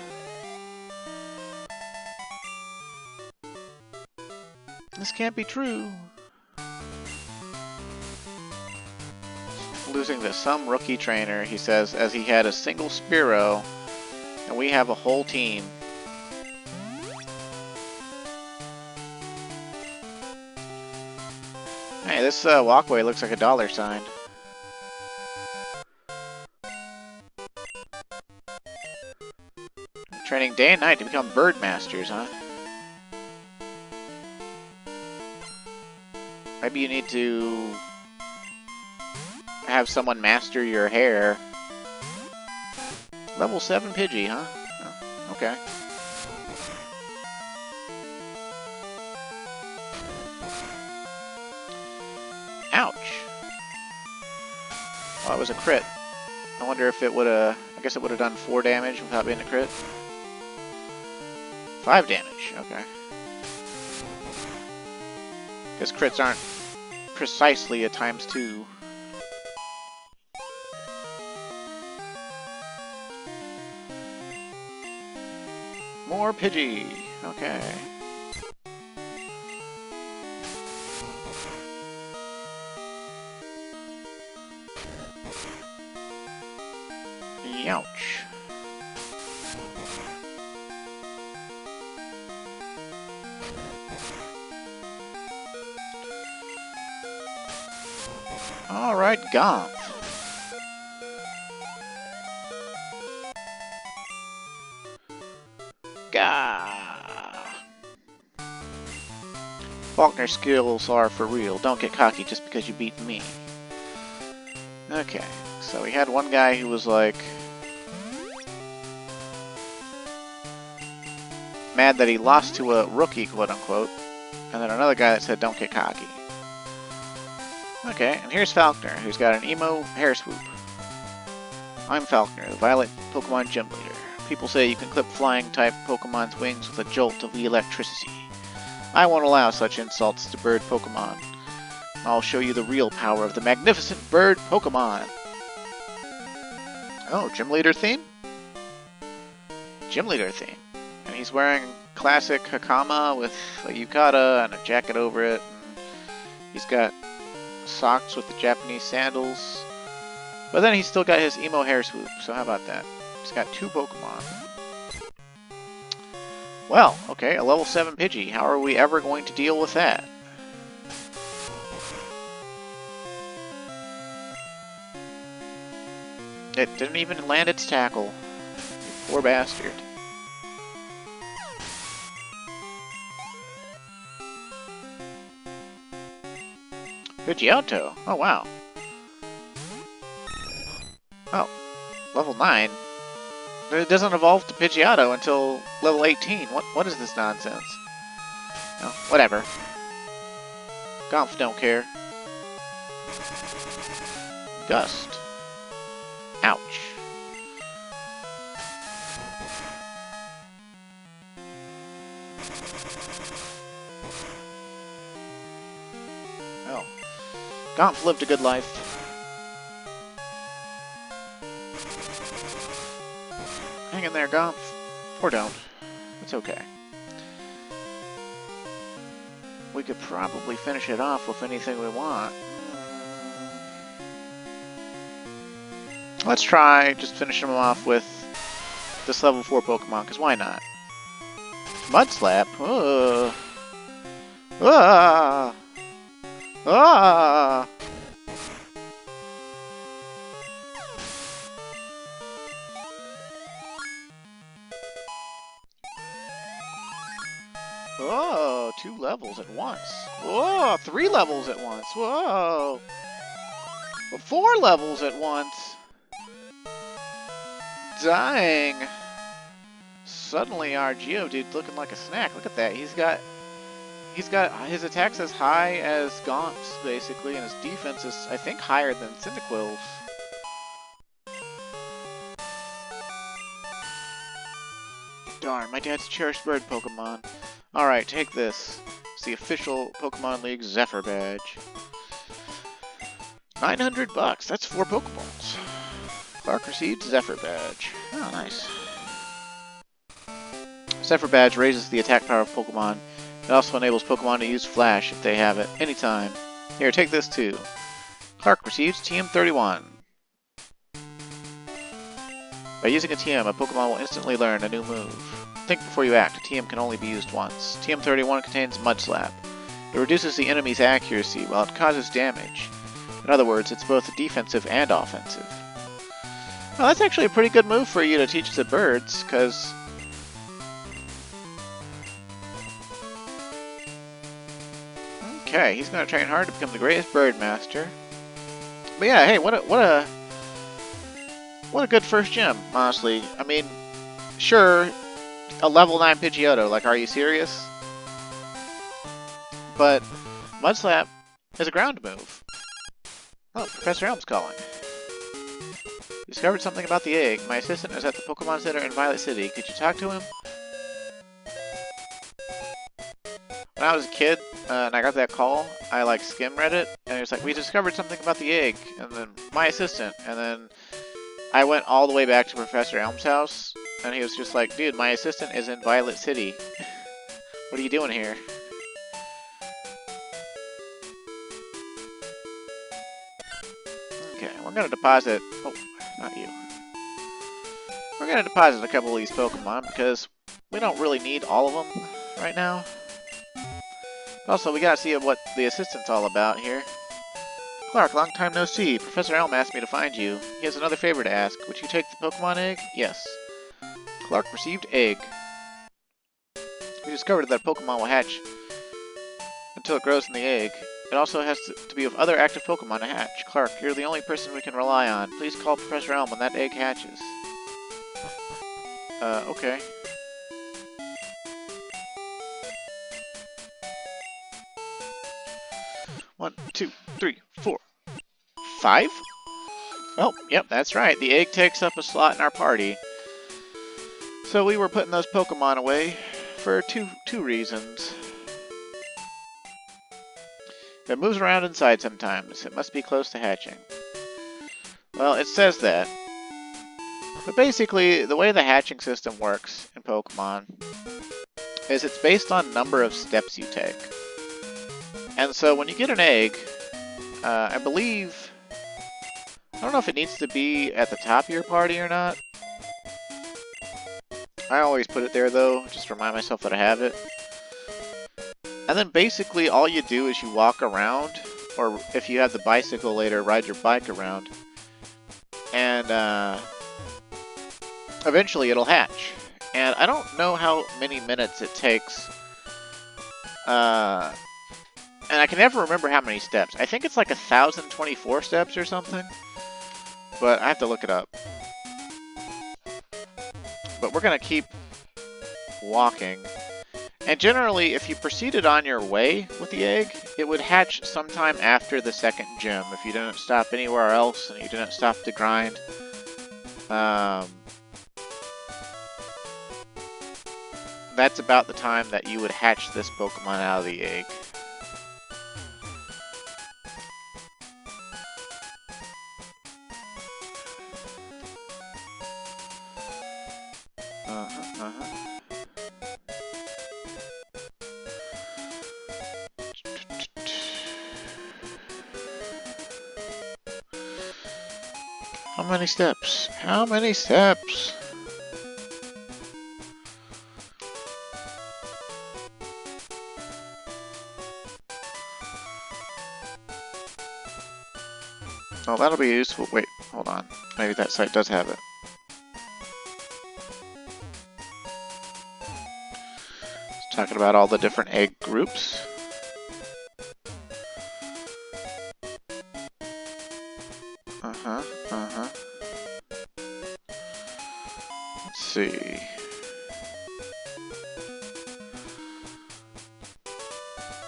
Speaker 1: This can't be true. Losing to some rookie trainer, he says, as he had a single Spearow, and we have a whole team. Hey, this walkway looks like a dollar sign. Training day and night to become bird masters, huh? Maybe you need to have someone master your hair. Level 7 Pidgey, huh? Oh, okay. Ouch. Well, that was a crit. I wonder if it would have... I guess it would have done 4 damage without being a crit. 5 damage, okay. Because crits aren't precisely a ×2. More Pidgey. Okay. Ouch. Alright, Gomph. Gah! Faulkner's skills are for real. Don't get cocky just because you beat me. Okay, so we had one guy who was like mad that he lost to a rookie, quote unquote, and then another guy that said don't get cocky. Okay, and here's Falkner, who's got an emo hair swoop. I'm Falkner, the Violet Pokemon Gym Leader. People say you can clip flying-type Pokemon's wings with a jolt of electricity. I won't allow such insults to bird Pokemon. I'll show you the real power of the magnificent bird Pokemon. Oh, Gym Leader theme? Gym Leader theme. And he's wearing classic Hakama with a yukata and a jacket over it. And he's got socks with the Japanese sandals. But then he's still got his emo hair swoop, so how about that? He's got 2 Pokemon. Well, okay, a level 7 Pidgey. How are we ever going to deal with that? It didn't even land its tackle. You poor bastard. Pidgeotto. Oh, wow. Oh, level 9? But it doesn't evolve to Pidgeotto until level 18. What is this nonsense? Oh, whatever. Gomph don't care. Gust. Ouch. Oh. Gomph lived a good life. Hang in there, Gomph. Or don't. It's okay. We could probably finish it off with anything we want. Let's try just finishing them off with this level 4 Pokemon, because why not? Mudslap? Oh. Ah! Ah! Whoa, 2 levels at once. Whoa, 3 levels at once. Whoa. 4 levels at once. Dang. Suddenly our Geodude looking like a snack. Look at that. He's got his attacks as high as Gomph's basically, and his defense is I think higher than Cyndaquil's. Darn, my dad's cherished bird Pokemon. Alright, take this. It's the official Pokemon League Zephyr badge. 900 bucks, that's 4 Pokeballs. Clark received Zephyr badge. Oh, nice. Zephyr badge raises the attack power of Pokemon. It also enables Pokemon to use Flash if they have it, anytime. Here, take this too. Clark receives TM31. By using a TM, a Pokemon will instantly learn a new move. Think before you act. A TM can only be used once. TM31 contains Mudslap. It reduces the enemy's accuracy while it causes damage. In other words, it's both defensive and offensive. Well, that's actually a pretty good move for you to teach the birds, because... Okay, he's going to train hard to become the greatest bird master. But yeah, hey, what a good first gym, honestly. I mean, sure, a level 9 Pidgeotto, like, are you serious? But Mudslap is a ground move. Oh, Professor Elm's calling. Discovered something about the egg. My assistant is at the Pokemon Center in Violet City. Could you talk to him? When I was a kid, and I got that call, I, like, skim read it, and it was like, we discovered something about the egg, and then my assistant, and then I went all the way back to Professor Elm's house, and he was just like, dude, my assistant is in Violet City. What are you doing here? Okay, we're gonna deposit... Oh, not you. We're going to deposit a couple of these Pokemon because we don't really need all of them right now. Also, we gotta see what the assistant's all about here. Clark, long time no see. Professor Elm asked me to find you. He has another favor to ask. Would you take the Pokemon egg? Yes. Clark received egg. We discovered that a Pokemon will hatch until it grows in the egg. It also has to be of other active Pokemon to hatch. Clark, you're the only person we can rely on. Please call Professor Elm when that egg hatches. Okay. One, two, three, 4, 5? Oh, yep, that's right. The egg takes up a slot in our party. So we were putting those Pokemon away for two reasons. It moves around inside sometimes. It must be close to hatching. Well, it says that. But basically, the way the hatching system works in Pokemon is it's based on number of steps you take. And so when you get an egg, I believe... I don't know if it needs to be at the top of your party or not. I always put it there though, just to remind myself that I have it. And then basically all you do is you walk around, or if you have the bicycle later, ride your bike around. And eventually it'll hatch. And I don't know how many minutes it takes. And I can never remember how many steps. I think it's like 1,024 steps or something. But I have to look it up. But we're going to keep walking. And generally, if you proceeded on your way with the egg, it would hatch sometime after the second gym. If you didn't stop anywhere else and you didn't stop to grind. That's about the time that you would hatch this Pokemon out of the egg. How many steps? How many steps? Oh, that'll be useful. Wait, hold on. Maybe that site does have it. It's talking about all the different egg groups. Let's see.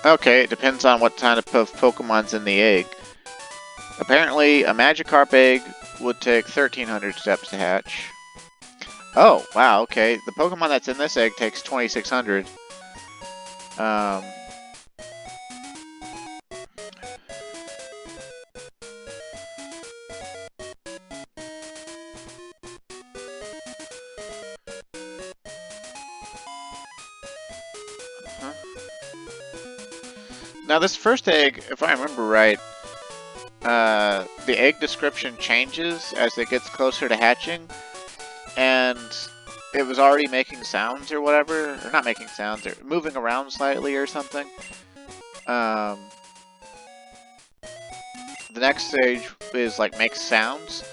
Speaker 1: Okay, it depends on what kind of Pokemon's in the egg. Apparently, a Magikarp egg would take 1,300 steps to hatch. Oh, wow, okay. The Pokemon that's in this egg takes 2,600. Now, this first egg, if I remember right, the egg description changes as it gets closer to hatching, and it was already making sounds or whatever, or not making sounds, or moving around slightly or something. The next stage is like make sounds,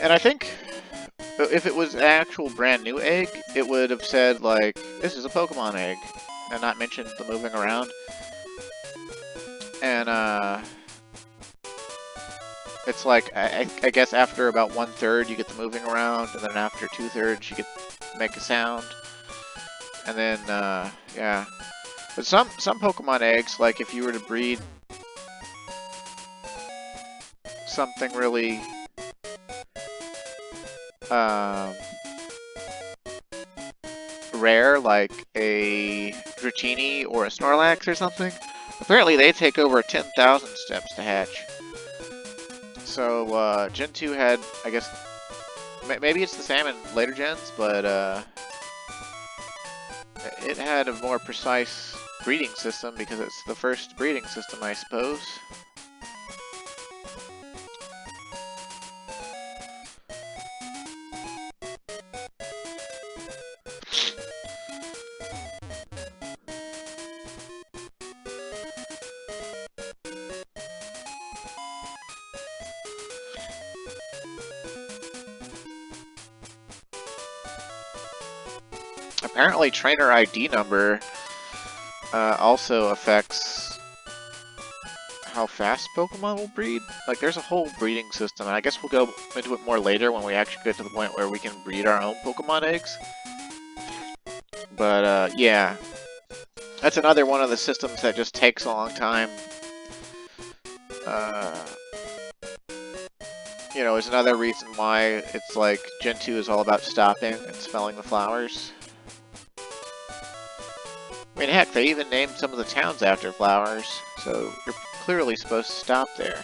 Speaker 1: and I think if it was an actual brand new egg, it would have said like, this is a Pokemon egg, and not mentioned the moving around. And it's like, I guess after about 1/3 you get the moving around, and then after 2/3 you get to make a sound. And then, yeah. But some Pokemon eggs, like if you were to breed something really, rare, like a Dratini or a Snorlax or something, apparently they take over 10,000 steps to hatch. So, Gen 2 had, I guess, maybe it's the same in later gens, but, it had a more precise breeding system because it's the first breeding system, I suppose. Apparently trainer ID number also affects how fast Pokemon will breed. Like, there's a whole breeding system, and I guess we'll go into it more later when we actually get to the point where we can breed our own Pokemon eggs. But, yeah. That's another one of the systems that just takes a long time. You know, is another reason why it's like Gen 2 is all about stopping and smelling the flowers. I mean, heck, they even named some of the towns after flowers, so you're clearly supposed to stop there.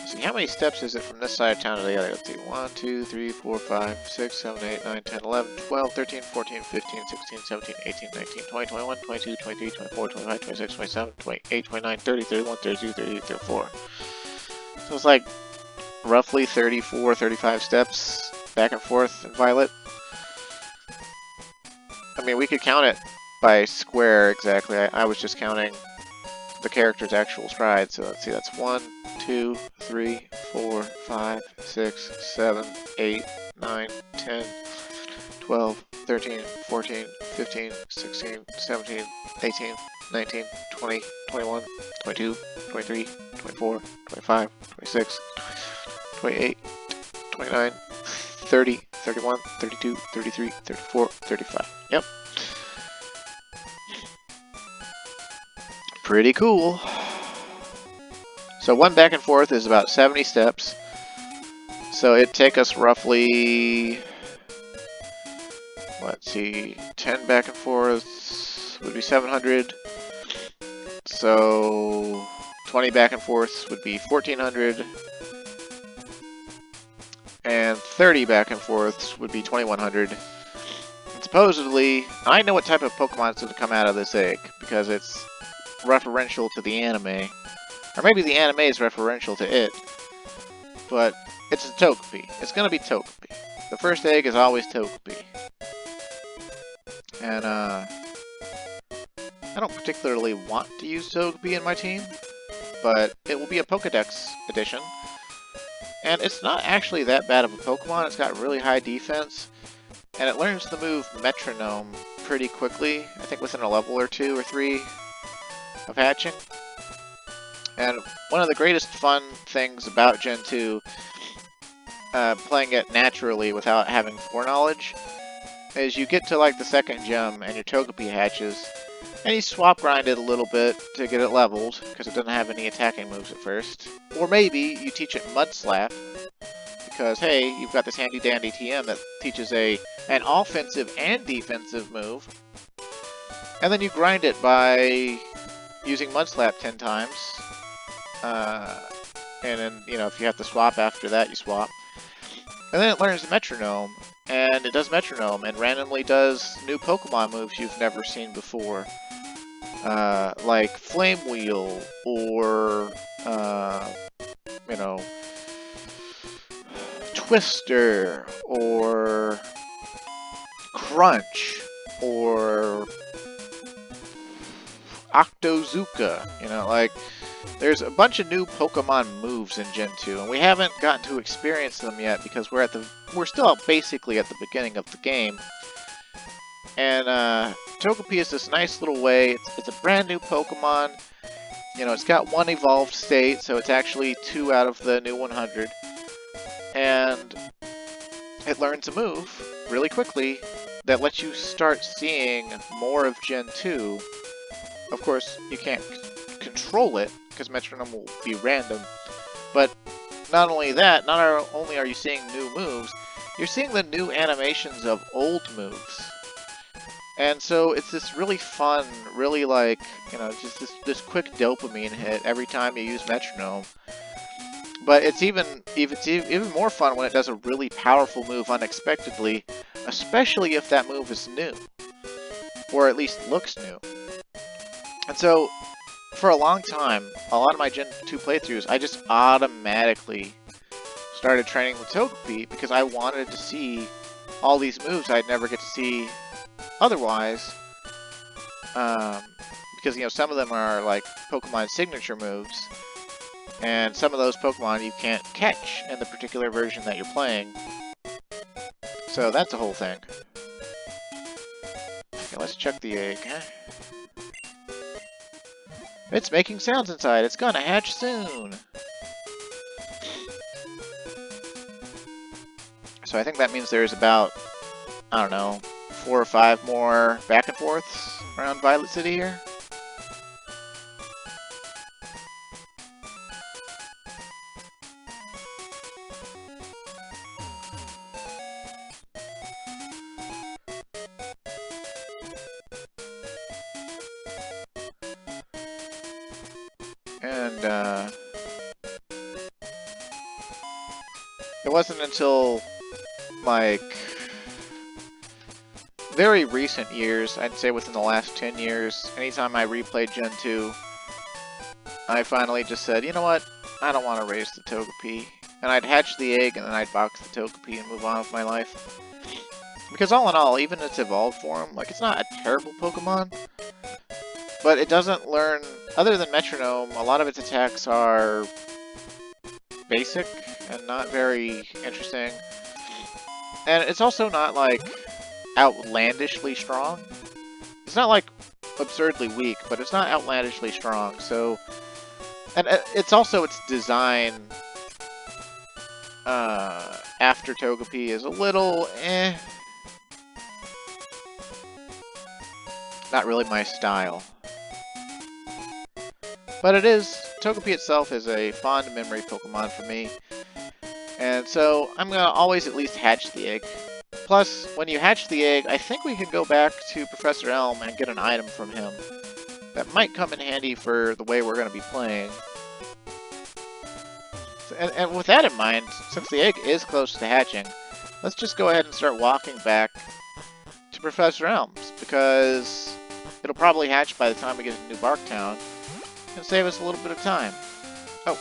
Speaker 1: See, how many steps is it from this side of town to the other? Let's see, 1, 2, 3, 4, 5, 6, 7, 8, 9, 10, 11, 12, 13, 14, 15, 16, 17, 18, 19, 20, 21, 22, 23, 24, 25, 26, 27, 28, 29, 30, 31, 32, 33, 34. So it's like roughly 34, 35 steps back and forth in Violet. I mean, we could count it by square exactly. I was just counting the character's actual stride. So let's see, that's 1, 2, 3, 4, 5, 6, 7, 8, 9, 10, 12, 13, 14, 15, 16, 17, 18, 19, 20, 21, 22, 23, 24, 25, 26, 28, 29, 30, 31, 32, 33, 34, 35. Yep. Pretty cool. So one back and forth is about 70 steps. So it'd take us roughly, let's see, 10 back and forths would be 700. So 20 back and forths would be 1400. And 30 back and forths would be 2100. And supposedly, I know what type of Pokemon is going to come out of this egg, because it's referential to the anime. Or maybe the anime is referential to it. But it's a Togepi. It's going to be Togepi. The first egg is always Togepi. And, I don't particularly want to use Togepi in my team, but it will be a Pokedex edition. And it's not actually that bad of a Pokemon. It's got really high defense, and it learns the move Metronome pretty quickly. I think within a level or 2 or 3 of hatching. And one of the greatest fun things about Gen 2, playing it naturally without having foreknowledge, is you get to like the second gym and your Togepi hatches, and you swap grind it a little bit to get it leveled, because it doesn't have any attacking moves at first. Or maybe you teach it Mud Slap, because hey, you've got this handy dandy TM that teaches an offensive and defensive move. And then you grind it by using Mud Slap 10 times. And then, you know, if you have to swap after that, you swap. And then it learns Metronome, and it does Metronome, and randomly does new Pokemon moves you've never seen before. Like Flame Wheel, or, you know, Twister, or Crunch, or Octozooka, you know, like, there's a bunch of new Pokemon moves in Gen 2, and we haven't gotten to experience them yet because we're still basically at the beginning of the game. And Togepi is this nice little way. It's a brand new Pokemon. You know, it's got 1 evolved state, so it's actually 2 out of the new 100. And it learns a move really quickly that lets you start seeing more of Gen 2. Of course, you can't control it, because Metronome will be random. But not only that, not only are you seeing new moves, you're seeing the new animations of old moves. And so it's this really fun, really like, you know, just this quick dopamine hit every time you use Metronome. But it's even more fun when it does a really powerful move unexpectedly, especially if that move is new, or at least looks new. And so, for a long time, a lot of my Gen 2 playthroughs, I just automatically started training with Togepi because I wanted to see all these moves I'd never get to see otherwise. Because, you know, some of them are like Pokemon signature moves, and some of those Pokemon you can't catch in the particular version that you're playing. So that's a whole thing. Okay, let's check the egg. It's making sounds inside. It's gonna hatch soon. So I think that means there's about, I don't know, 4 or 5 more back and forths around Violet City here. And, it wasn't until, like, very recent years, I'd say within the last 10 years, anytime I replayed Gen 2, I finally just said, you know what, I don't want to raise the Togepi. And I'd hatch the egg, and then I'd box the Togepi and move on with my life. Because all in all, even its evolved form, like, it's not a terrible Pokemon, but it doesn't learn, other than Metronome, a lot of its attacks are basic and not very interesting. And it's also not, like, outlandishly strong. It's not, like, absurdly weak, but it's not outlandishly strong, so... And it's also its design after Togepi is a little not really my style. But it is, Togepi itself is a fond memory Pokemon for me. And so I'm gonna always at least hatch the egg. Plus, when you hatch the egg, I think we could go back to Professor Elm and get an item from him. That might come in handy for the way we're gonna be playing. And with that in mind, since the egg is close to hatching, let's just go ahead and start walking back to Professor Elm's, because it'll probably hatch by the time we get to New Barktown, and save us a little bit of time. Oh,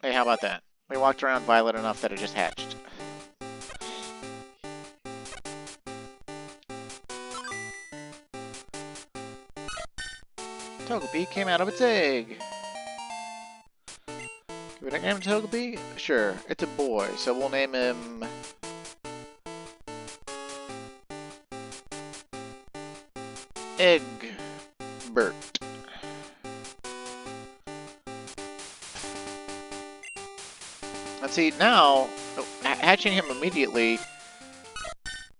Speaker 1: hey, how about that? We walked around Violet enough that it just hatched. Togepi came out of its egg. Can we name Togepi? Sure, it's a boy, so we'll name him... Eggbert. Let's see, now, hatching him immediately,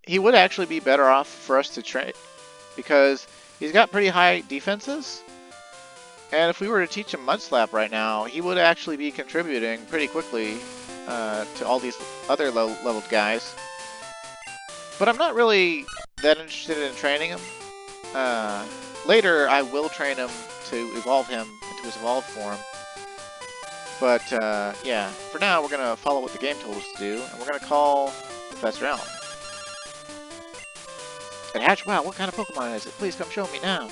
Speaker 1: he would actually be better off for us to train, because he's got pretty high defenses. And if we were to teach him Mudslap right now, he would actually be contributing pretty quickly to all these other low-leveled guys. But I'm not really that interested in training him. Later, I will train him to evolve him into his evolved form. But, yeah, for now, we're going to follow what the game told us to do, and we're going to call Professor Elm. And hatch, wow, what kind of Pokemon is it? Please come show me now.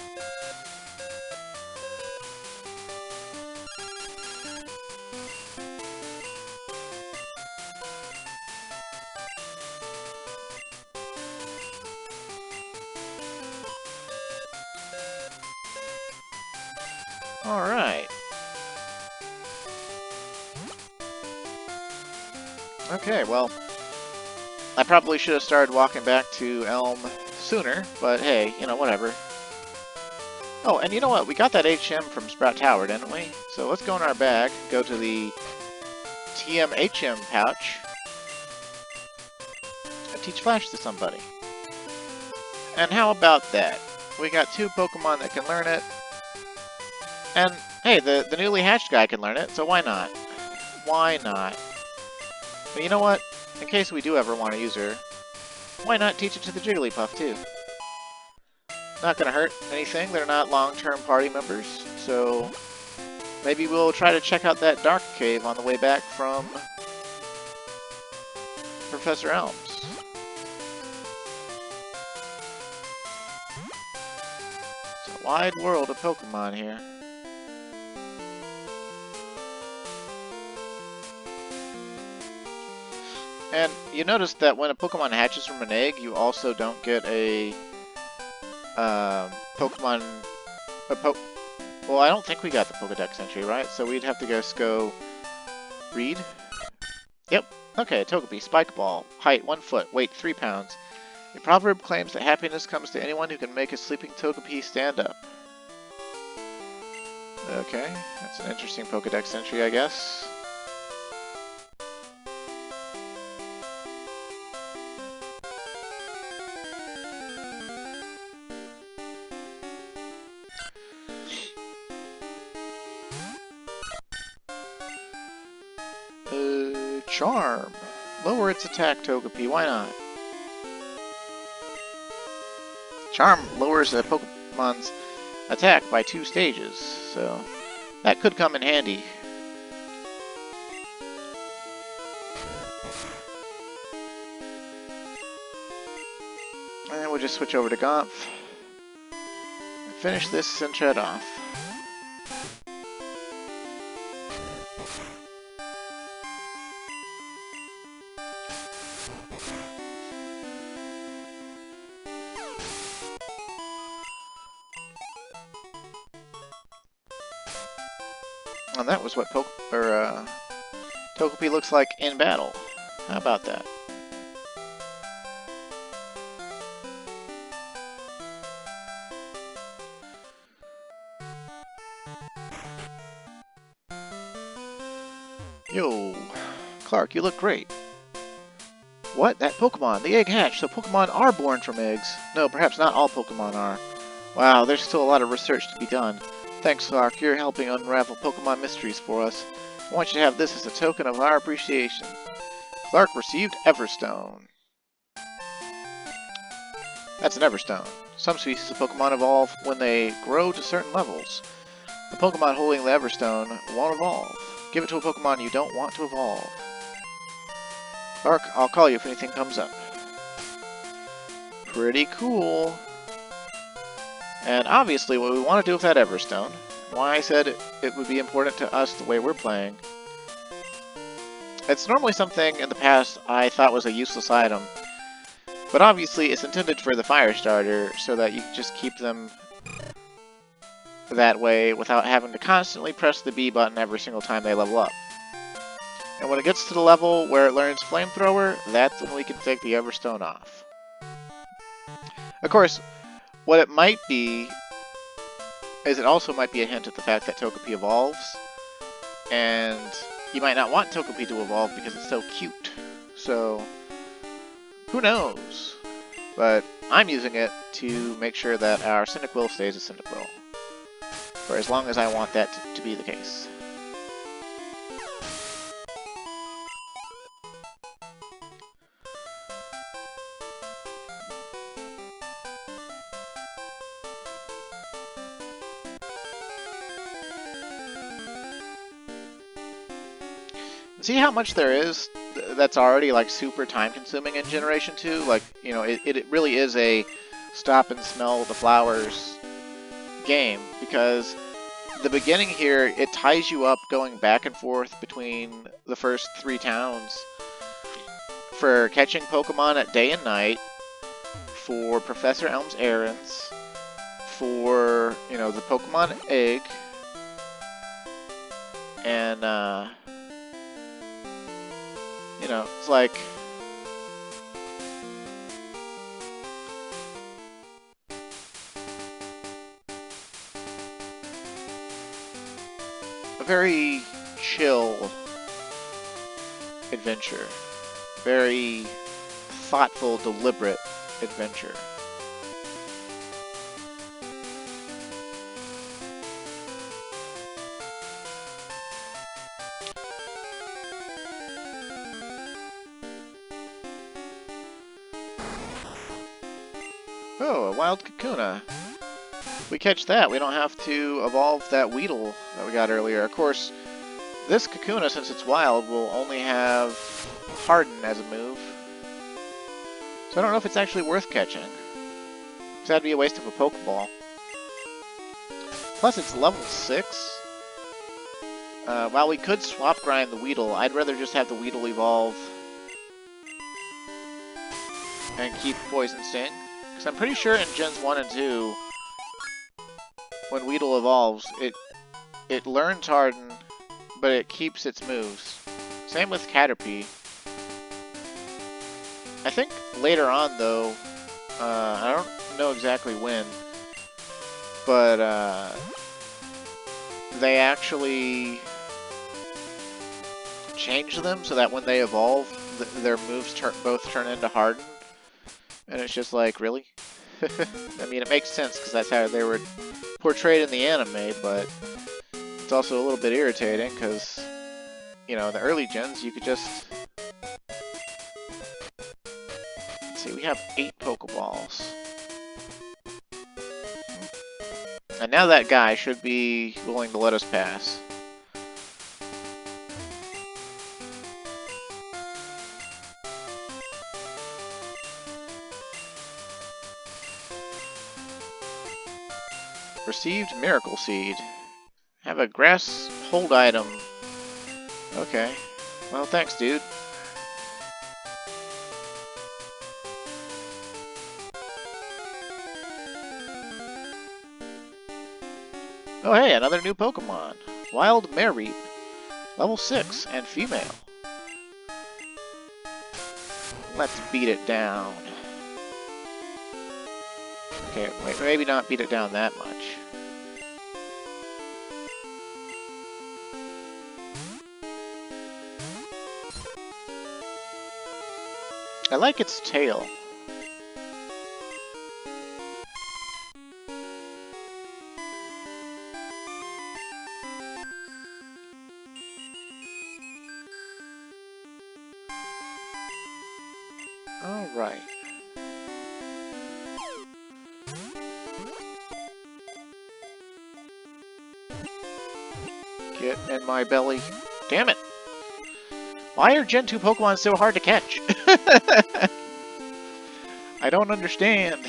Speaker 1: Alright. Okay, well, I probably should have started walking back to Elm sooner, but hey, you know, whatever. Oh, and you know what? We got that HM from Sprout Tower, didn't we? So let's go in our bag, go to the TM-HM pouch, and teach Flash to somebody. And how about that? We got 2 Pokemon that can learn it. And, hey, the newly hatched guy can learn it, so why not? Why not? But you know what? In case we do ever want to use her, why not teach it to the Jigglypuff, too? Not gonna hurt anything, they're not long-term party members, so maybe we'll try to check out that Dark Cave on the way back from Professor Elm's. It's a wide world of Pokemon here. And you notice that when a Pokemon hatches from an egg, you also don't get a Pokemon Well, I don't think we got the Pokedex entry, right? So we'd have to just go read. Yep. Okay, Togepi, Spike Ball. Height 1 foot, weight 3 pounds. A proverb claims that happiness comes to anyone who can make a sleeping Togepi stand up. Okay, that's an interesting Pokedex entry, I guess. Charm. Lower its attack, Togepi. Why not? Charm lowers a Pokemon's attack by 2 stages, so that could come in handy. And we'll just switch over to Gomph. And finish this Sentret off. And that was what Togepi looks like in battle. How about that? Yo, Clark, you look great. What? That Pokemon? The egg hatched, so Pokemon are born from eggs. No, perhaps not all Pokemon are. Wow, there's still a lot of research to be done. Thanks, Clark. You're helping unravel Pokemon mysteries for us. I want you to have this as a token of our appreciation. Clark received Everstone. That's an Everstone. Some species of Pokemon evolve when they grow to certain levels. The Pokemon holding the Everstone won't evolve. Give it to a Pokemon you don't want to evolve. Clark, I'll call you if anything comes up. Pretty cool. And obviously what we want to do with that Everstone, why I said it would be important to us the way we're playing, it's normally something in the past I thought was a useless item, but obviously it's intended for the fire starter so that you can just keep them that way without having to constantly press the B button every single time they level up. And when it gets to the level where it learns Flamethrower, that's when we can take the Everstone off. Of course, what it might be is it also might be a hint at the fact that Togepi evolves, and you might not want Togepi to evolve because it's so cute. So, who knows? But I'm using it to make sure that our Cyndaquil stays a Cyndaquil, for as long as I want that to be the case. See how much there is that's already like super time consuming in Generation 2? Like, you know, it really is a stop and smell the flowers game, because the beginning here, it ties you up going back and forth between the first 3 towns for catching Pokemon at day and night, for Professor Elm's errands, for, you know, the Pokemon egg, and, you know, it's like a very chill adventure. Very thoughtful, deliberate adventure. Oh, a wild Kakuna. If we catch that, we don't have to evolve that Weedle that we got earlier. Of course, this Kakuna, since it's wild, will only have Harden as a move. So I don't know if it's actually worth catching, because that'd be a waste of a Pokeball. Plus, it's level 6. While we could swap grind the Weedle, I'd rather just have the Weedle evolve and keep Poison Sting. Because I'm pretty sure in Gens 1 and 2, when Weedle evolves, it learns Harden, but it keeps its moves. Same with Caterpie. I think later on, though, I don't know exactly when, but they actually change them so that when they evolve, their moves both turn into Harden. And it's just like, really? I mean, it makes sense because that's how they were portrayed in the anime, but it's also a little bit irritating because, you know, in the early gens, you could just... Let's see, we have 8 Pokeballs. And now that guy should be willing to let us pass. Received Miracle Seed. Have a grass hold item. Okay. Well, thanks, dude. Oh hey, another new Pokemon. Wild Mareep. Level 6 and female. Let's beat it down. Okay, wait, maybe not beat it down that much. I like its tail. Alright. Get in my belly. Damn it! Why are Gen 2 Pokemon so hard to catch? I don't understand.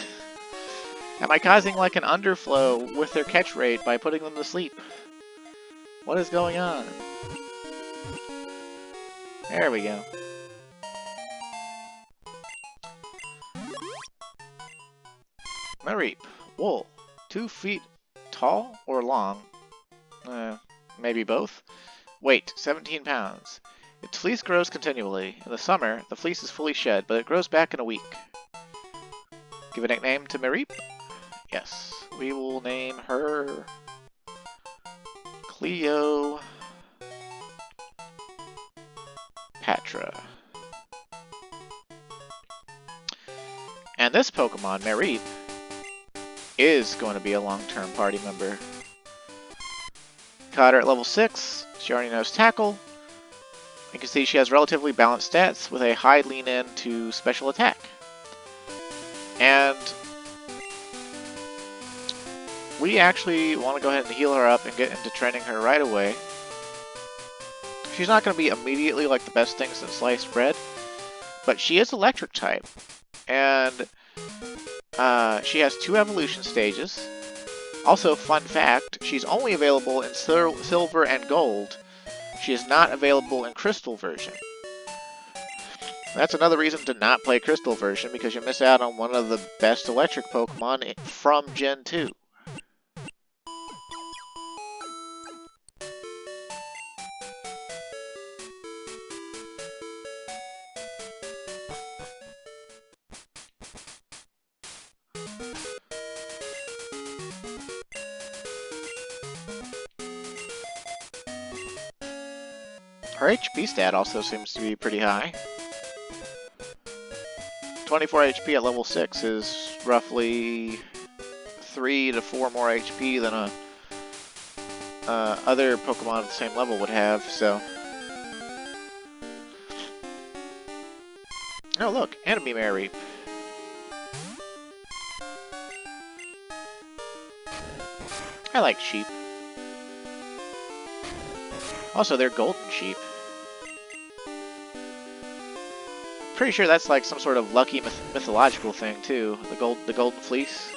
Speaker 1: Am I causing like an underflow with their catch rate by putting them to sleep? What is going on? There we go. Mareep. Wool. 2 feet tall or long? Maybe both. Weight, 17 pounds. Its fleece grows continually. In the summer, the fleece is fully shed, but it grows back in a week. Give a nickname to Mareep? Yes. We will name her... Cleopatra. And this Pokemon, Mareep, is going to be a long-term party member. Caught her at level 6. She already knows Tackle. You can see she has relatively balanced stats with a high lean-in to special attack. And we actually want to go ahead and heal her up and get into training her right away. She's not going to be immediately like the best thing since sliced bread, but she is electric type. And she has 2 evolution stages. Also, fun fact, she's only available in silver and gold. She is not available in crystal version. That's another reason to not play crystal version, because you miss out on one of the best electric Pokemon from Gen 2. Her HP stat also seems to be pretty high. 24 HP at level 6 is roughly 3 to 4 more HP than a other Pokemon at the same level would have, so... Oh look, Enemy Mareep. I like sheep. Also, they're golden sheep. Pretty sure that's like some sort of lucky mythological thing too. The golden fleece.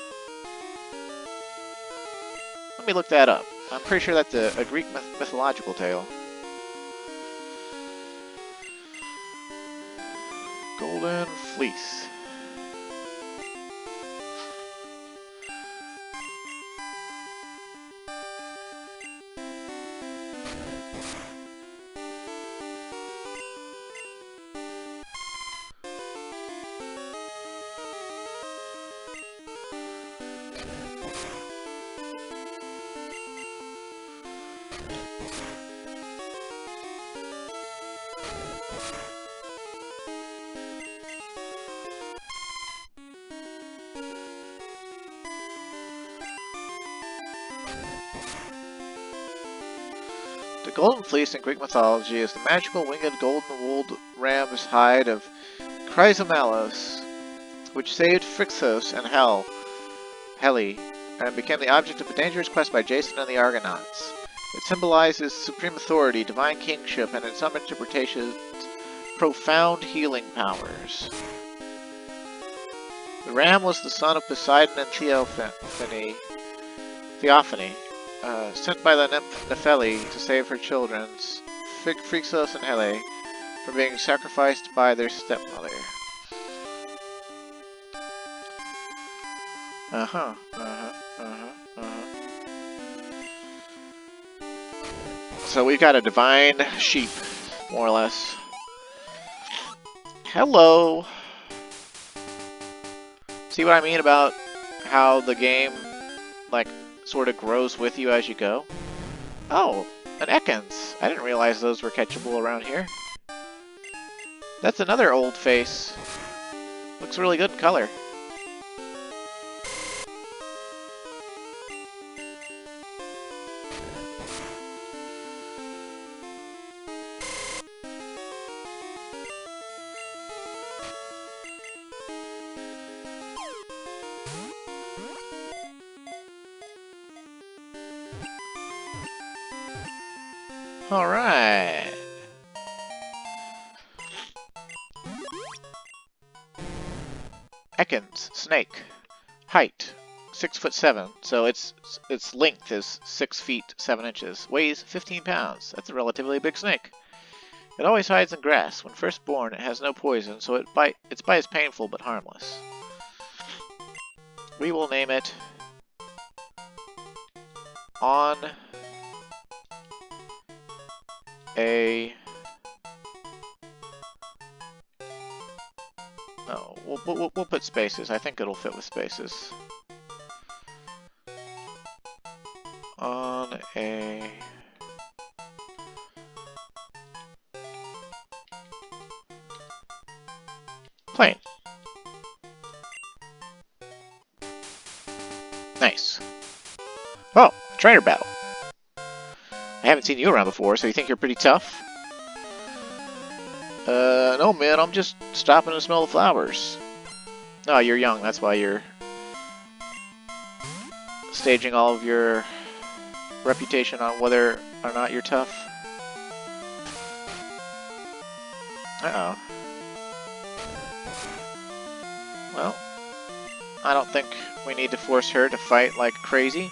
Speaker 1: Let me look that up. I'm pretty sure that's a Greek mythological tale. Golden fleece. golden fleece in Greek mythology is the magical winged golden-wooled ram's hide of Chrysomelos, which saved Phrixus and Helle, and became the object of a dangerous quest by Jason and the Argonauts. It symbolizes supreme authority, divine kingship, and in some interpretations, profound healing powers. The ram was the son of Poseidon and Theophany, sent by the nymph Nephele to save her children, Phrixus and Helle, from being sacrificed by their stepmother. So we've got a divine sheep, more or less. Hello! See what I mean about how the game, like, sort of grows with you as you go? Oh, an Ekans. I didn't realize those were catchable around here. That's another old face. Looks really good in color. Alright. Ekans, snake. Height, 6'7", so its length is 6 feet 7 inches. Weighs 15 pounds. That's a relatively big snake. It always hides in grass. When first born, it has no poison, so its bite is painful but harmless. We will name it On a... Oh, we'll put spaces. I think it'll fit with spaces. On a... plane. Nice. Oh, trainer battle. I haven't seen you around before, so you think you're pretty tough? No man, I'm just stopping to smell the flowers. Oh, you're young, that's why you're staging all of your reputation on whether or not you're tough. Uh-oh. Well, I don't think we need to force her to fight like crazy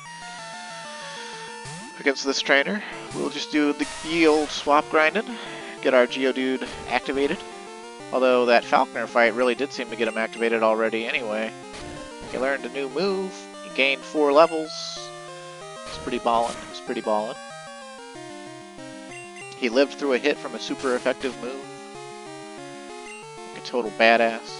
Speaker 1: against this trainer. We'll just do the ye old swap grinding, get our Geodude activated. Although that Falconer fight really did seem to get him activated already anyway. He learned a new move, he gained 4 levels. It's pretty ballin', it's pretty ballin'. He lived through a hit from a super effective move. Like a total badass.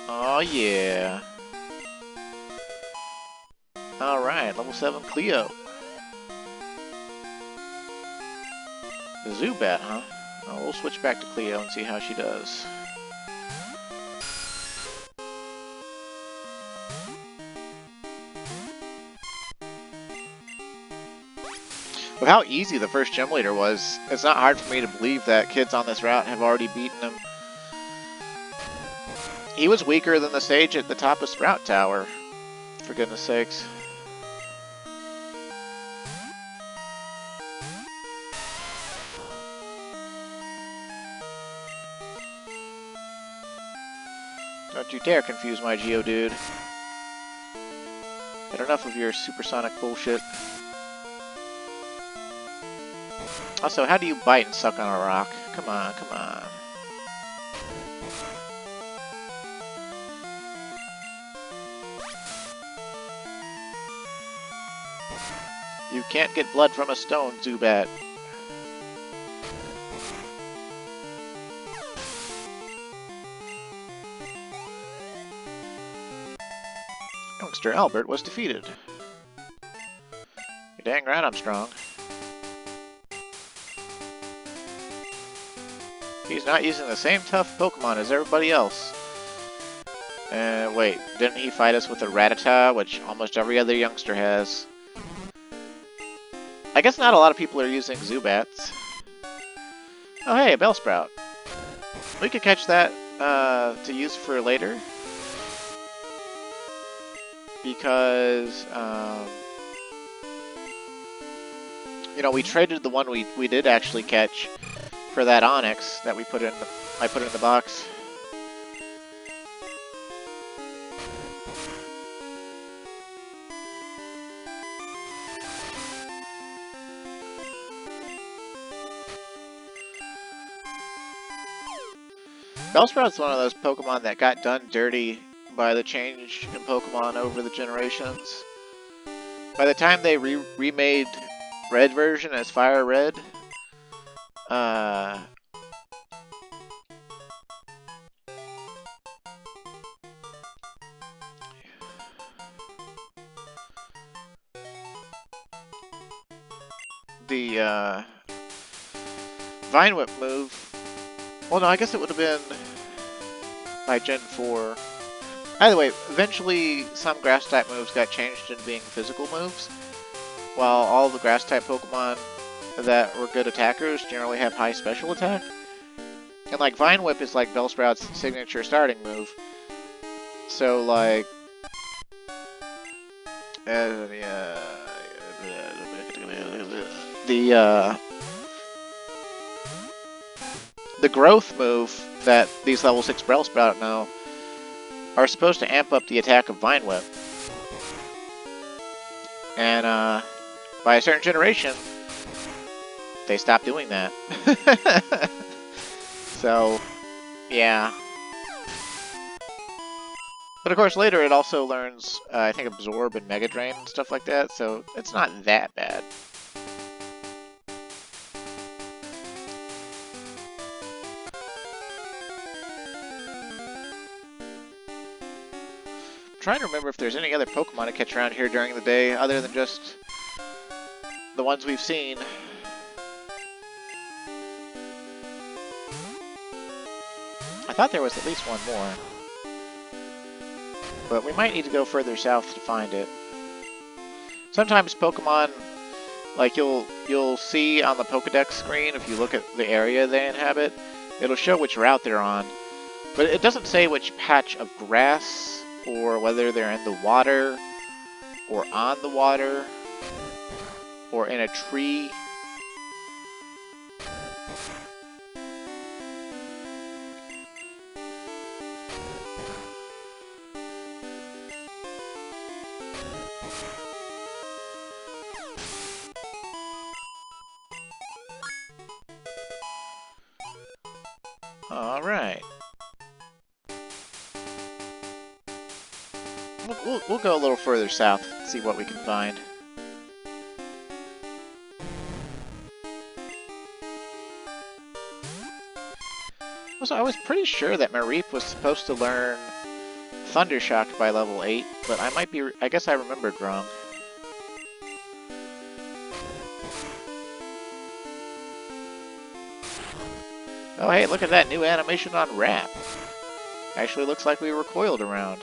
Speaker 1: Oh yeah. Alright, level 7 Cleo. The Zubat, huh? Oh, we'll switch back to Cleo and see how she does. With how easy the first gym leader was, it's not hard for me to believe that kids on this route have already beaten him. He was weaker than the sage at the top of Sprout Tower, for goodness sakes. Don't you dare confuse my Geodude. Had enough of your supersonic bullshit. Also, how do you bite and suck on a rock? Come on, come on. You can't get blood from a stone, Zubat. Youngster Albert was defeated. You're dang right I'm strong. He's not using the same tough Pokemon as everybody else. Wait, didn't he fight us with a Rattata, which almost every other youngster has? I guess not a lot of people are using Zubats. Oh hey, a Bellsprout. We could catch that to use for later. Because, you know, we traded the one we did actually catch for that Onyx that we put in the, I put in the box. Bellsprout's one of those Pokemon that got done dirty by the change in Pokemon over the generations. By the time they remade Red version as Fire Red, the Vine Whip move. Well, no, I guess it would have been by Gen 4. Either way, eventually some Grass-type moves got changed into being physical moves, while all the Grass-type Pokemon that were good attackers generally have high special attack. And like Vine Whip is like Bellsprout's signature starting move. So like the growth move that these level 6 Bellsprout know are supposed to amp up the attack of Vine Whip. And by a certain generation, they stopped doing that. So, yeah. But of course later it also learns, I think, Absorb and Mega Drain and stuff like that, so it's not that bad. I'm trying to remember if there's any other Pokemon to catch around here during the day other than just the ones we've seen. I thought there was at least one more. But we might need to go further south to find it. Sometimes Pokemon, like you'll see on the Pokedex screen, if you look at the area they inhabit, it'll show which route they're on. But it doesn't say which patch of grass, or whether they're in the water, or on the water, or in a tree. Alright. We'll go a little further south, see what we can find. Also, I was pretty sure that Mareep was supposed to learn Thundershock by level 8, but I might be, I guess I remembered wrong. Oh hey, look at that new animation on Wrap. Actually looks like we recoiled around.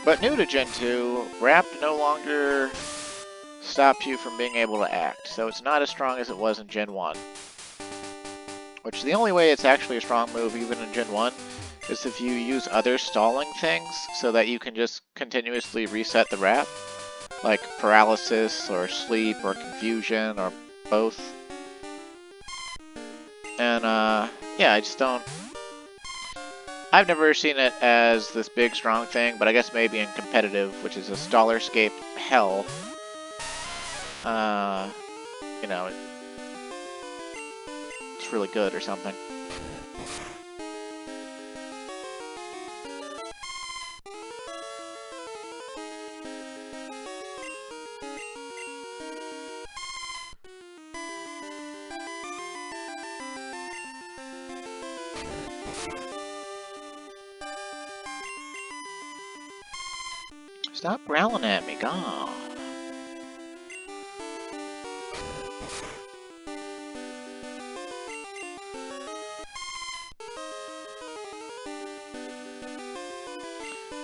Speaker 1: But new to Gen 2, Wrap no longer stops you from being able to act, so it's not as strong as it was in Gen 1. Which the only way it's actually a strong move, even in Gen 1, is if you use other stalling things so that you can just continuously reset the Wrap. Like paralysis, or sleep, or confusion, or both. And, yeah, I just don't... I've never seen it as this big, strong thing, but I guess maybe in competitive, which is a Stallarscape hell, you know, it's really good or something. Stop growling at me, God.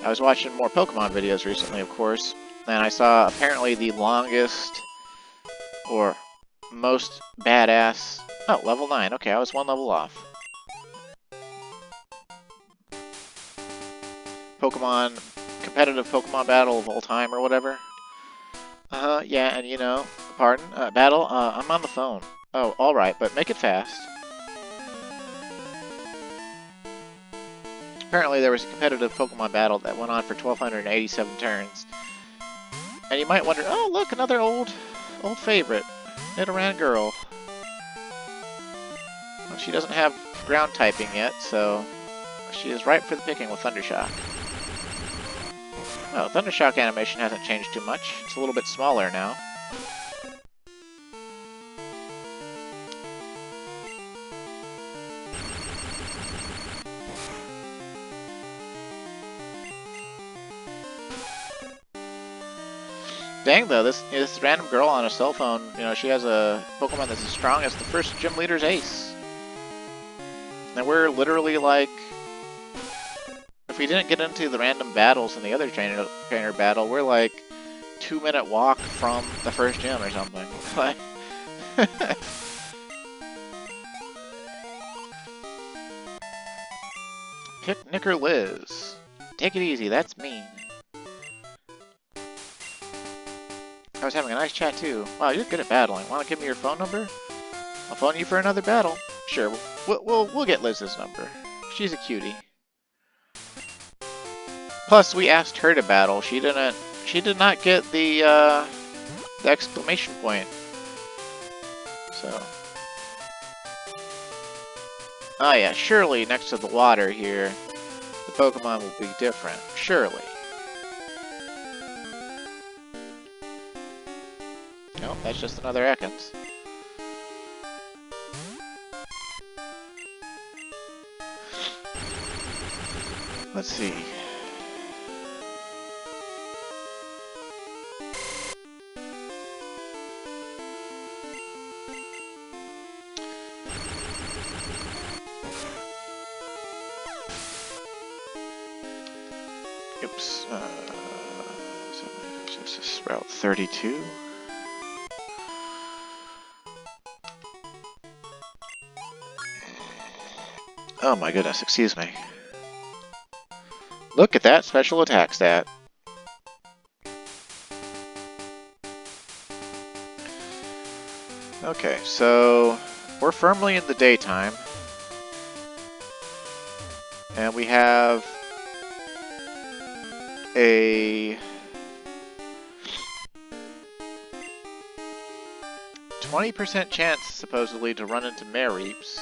Speaker 1: I was watching more Pokemon videos recently, of course, and I saw apparently the longest or most badass... Oh, level 9. Okay, I was one level off. Competitive Pokemon battle of all time or whatever. Yeah, and you know, pardon, battle, I'm on the phone. Oh, alright, but make it fast. Apparently there was a competitive Pokemon battle that went on for 1,287 turns. And you might wonder, oh look, another old favorite. Nidoran girl. Well, she doesn't have ground typing yet, so she is ripe for the picking with Thundershock. Oh, Thundershock animation hasn't changed too much. It's a little bit smaller now. Dang though, this random girl on a cell phone, you know, she has a Pokemon that's as strong as the first gym leader's ace. And we're literally like, if we didn't get into the random battles in the other trainer battle, we're like 2-minute walk from the first gym or something. Like, Picnicker Liz. Take it easy, that's mean. I was having a nice chat too. Wow, you're good at battling. Want to give me your phone number? I'll phone you for another battle. Sure, we'll get Liz's number. She's a cutie. Plus, we asked her to battle. She did not get the exclamation point. So. Oh yeah, surely next to the water here, the Pokemon will be different. Surely. Nope, that's just another Ekans. Let's see. Oops. So this is Route 32. Oh my goodness, excuse me. Look at that special attack stat. Okay, so we're firmly in the daytime. And we have a 20% chance, supposedly, to run into Mareeps.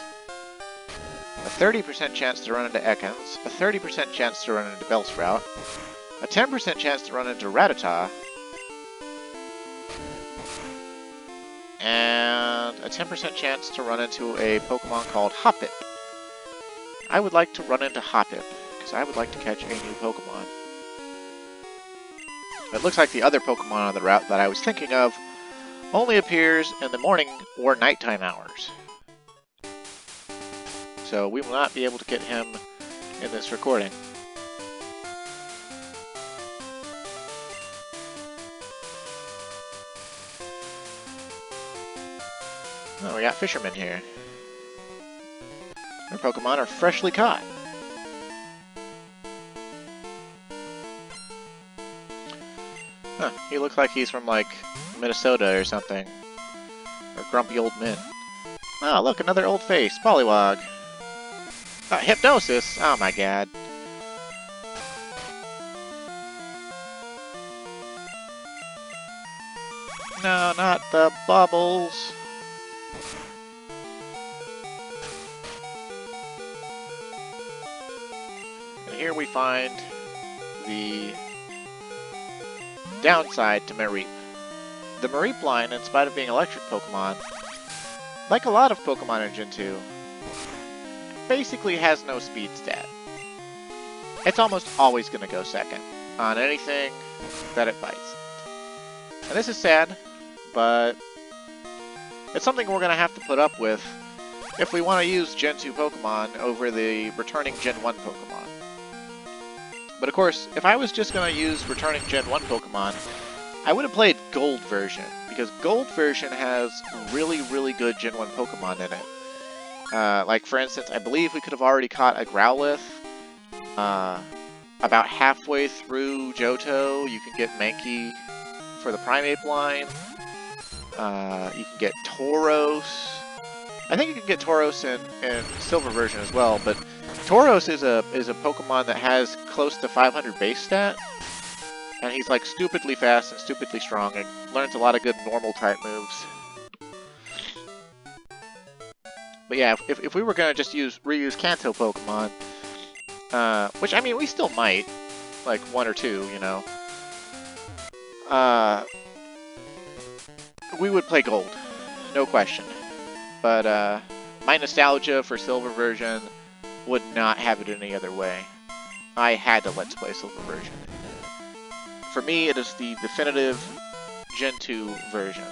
Speaker 1: A 30% chance to run into Ekans, a 30% chance to run into Bellsprout, a 10% chance to run into Rattata, and a 10% chance to run into a Pokemon called Hoppip. I would like to run into Hoppip, because I would like to catch a new Pokemon. It looks like the other Pokemon on the route that I was thinking of only appears in the morning or nighttime hours. So we will not be able to get him in this recording. Oh, we got fishermen here. Our Pokemon are freshly caught. Huh, he looks like he's from, like, Minnesota or something. Or Grumpy Old Men. Oh, look, another old face, Poliwag. Hypnosis! Oh my god. No, not the bubbles. And here we find the downside to Mareep. The Mareep line, in spite of being electric Pokemon, like a lot of Pokemon in Gen 2, basically has no speed stat. It's almost always going to go second on anything that it fights. And this is sad, but it's something we're going to have to put up with if we want to use Gen 2 Pokemon over the returning Gen 1 Pokemon. But of course, if I was just going to use returning Gen 1 Pokemon, I would have played Gold version, because Gold version has really, really good Gen 1 Pokemon in it. Like, for instance, I believe we could have already caught a Growlithe. About halfway through Johto, you can get Mankey for the Primeape line. You can get Tauros. I think you can get Tauros in Silver version as well, but Tauros is a Pokemon that has close to 500 base stat, and he's like stupidly fast and stupidly strong, and learns a lot of good normal type moves. But yeah, if we were gonna just reuse Kanto Pokemon, which I mean we still might, like 1 or 2, you know, we would play Gold, no question. But my nostalgia for Silver version would not have it any other way. I had to Let's Play Silver version. For me, it is the definitive Gen 2 version.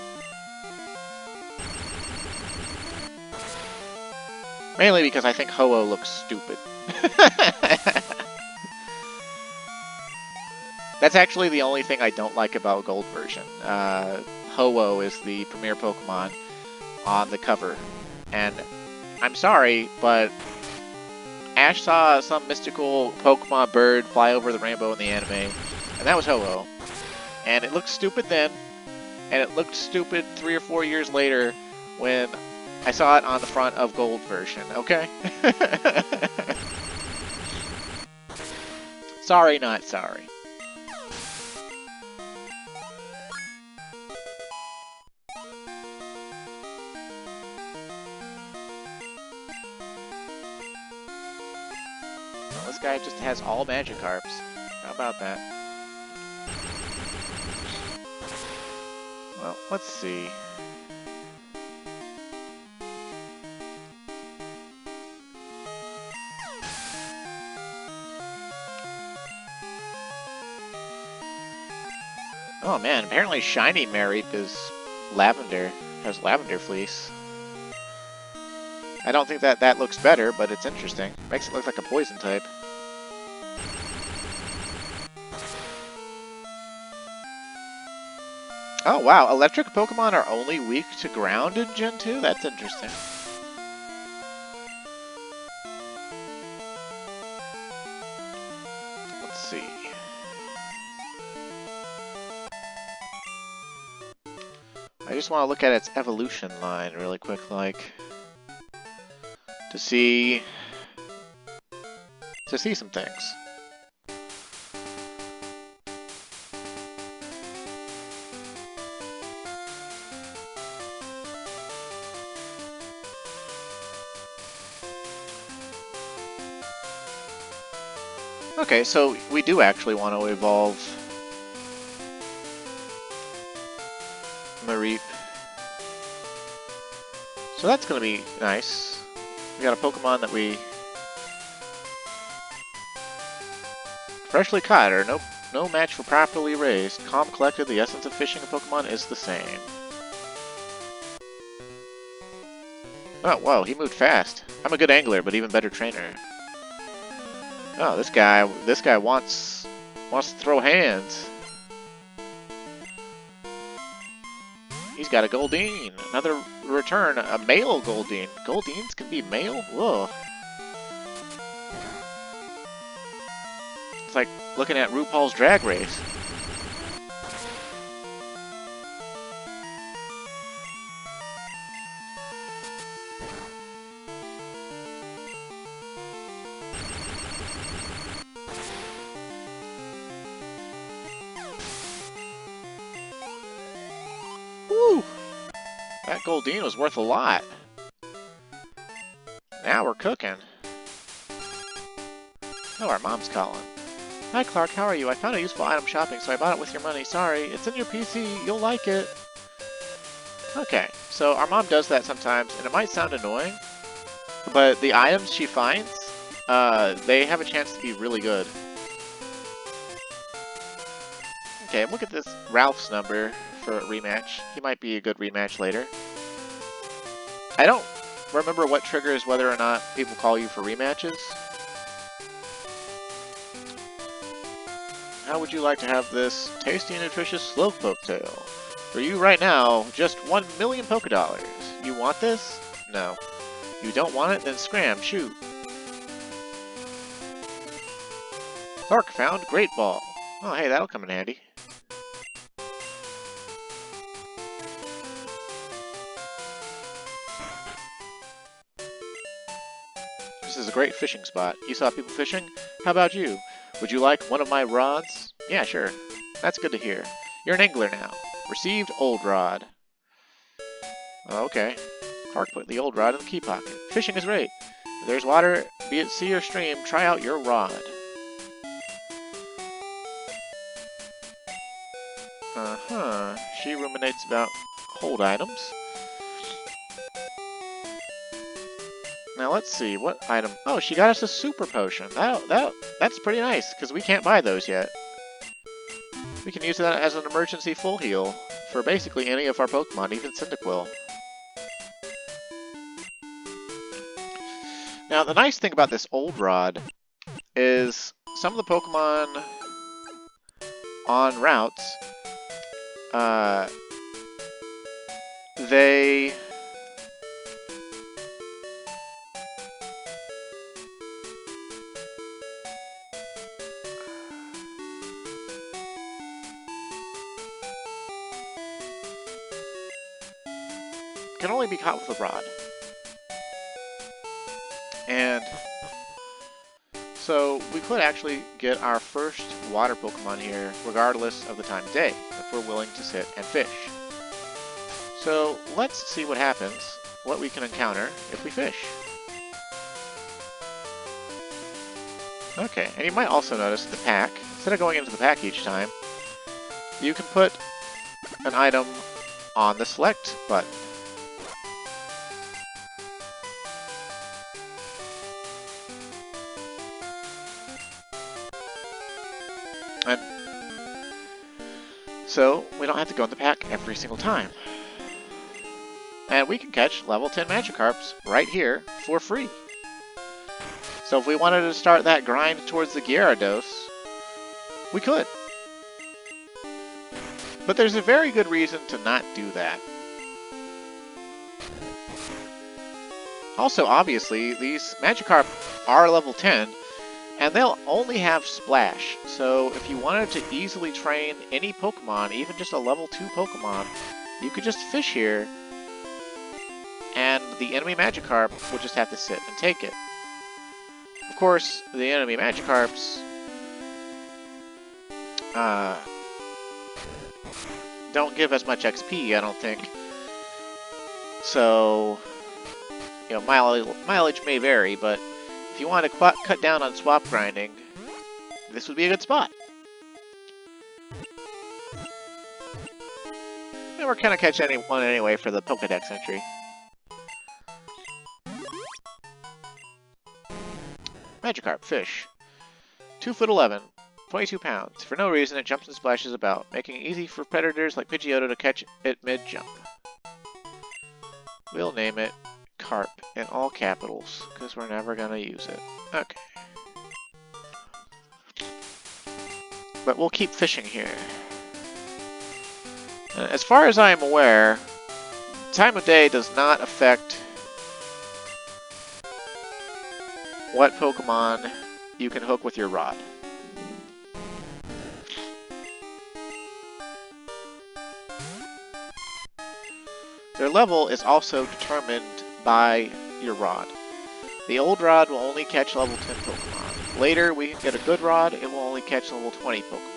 Speaker 1: Mainly because I think Ho-Oh looks stupid. That's actually the only thing I don't like about Gold version. Ho-Oh is the premier Pokemon on the cover. And I'm sorry, but Ash saw some mystical Pokemon bird fly over the rainbow in the anime, and that was Ho-Oh. And it looked stupid then, and it looked stupid 3 or 4 years later when I saw it on the front of Gold version, okay? Sorry, not sorry. Well, this guy just has all Magikarps. How about that? Well, let's see. Oh man, apparently Shiny Mareep is lavender, has lavender fleece. I don't think that looks better, but it's interesting. Makes it look like a poison type. Oh wow, electric Pokemon are only weak to ground in Gen 2? That's interesting. Let's see. I just want to look at its evolution line really quick, like, to see some things. Okay, so we do actually want to evolve Mareep. So that's going to be nice. We got a Pokemon that we freshly caught, or no match for properly raised. Calm collected, the essence of fishing a Pokemon is the same. Oh, whoa, he moved fast. I'm a good angler, but even better trainer. Oh, this guy wants to throw hands. He's got a Goldeen. Another return, a male Goldeen. Goldeens can be male? Whoa. It's like looking at RuPaul's Drag Race. Woo! That Goldeen was worth a lot. Now we're cooking. Oh, our mom's calling. Hi Clark, how are you? I found a useful item shopping, so I bought it with your money. Sorry, it's in your PC. You'll like it. Okay, so our mom does that sometimes, and it might sound annoying, but the items she finds, they have a chance to be really good. Okay, look at this Ralph's number for a rematch. He might be a good rematch later. I don't remember what triggers whether or not people call you for rematches. how would you like to have this tasty and nutritious Slowpoke tail? For you right now, just 1,000,000 Pokedollars. You want this? No. You don't want it? Then scram, shoot. Clark found Great Ball. Oh, hey, that'll come in handy. This is a great fishing spot. You saw people fishing? How about you? Would you like one of my rods? Yeah, sure. That's good to hear. You're an angler now. Received old rod. Okay. Clark put the old rod in the key pocket. Fishing is great. If there's water, be it sea or stream, try out your rod. Uh-huh. She ruminates about hold items. Now let's see, what item? Oh, she got us a super potion. That's pretty nice, because we can't buy those yet. We can use that as an emergency full heal for basically any of our Pokemon, even Cyndaquil. Now, the nice thing about this old rod is some of the Pokemon on routes, they can only be caught with a rod. And so we could actually get our first water Pokemon here regardless of the time of day, if we're willing to sit and fish. So let's see what happens, what we can encounter if we fish. Okay, and you might also notice the pack, instead of going into the pack each time, you can put an item on the select button. And so we don't have to go in the pack every single time. And we can catch level 10 Magikarps right here for free. So if we wanted to start that grind towards the Gyarados, we could. But there's a very good reason to not do that. Also, obviously, these Magikarp are level 10, and they'll only have Splash. So if you wanted to easily train any Pokemon, even just a level 2 Pokemon, you could just fish here, and the enemy Magikarp will just have to sit and take it. Of course, the enemy Magikarps don't give as much XP, I don't think. So, you know, mileage may vary, but if you want to cut down on swap grinding, this would be a good spot. And we're gonna catch one anyway for the Pokedex entry. Magikarp, fish. 2'11", 22 pounds. For no reason, it jumps and splashes about, making it easy for predators like Pidgeotto to catch it mid-jump. We'll name it Carp in all capitals, because we're never gonna use it. Okay. But we'll keep fishing here. As far as I am aware, time of day does not affect what Pokemon you can hook with your rod. Their level is also determined by your rod. The old rod will only catch level 10 Pokemon. Later, we can get a good rod, it will only catch level 20 Pokemon.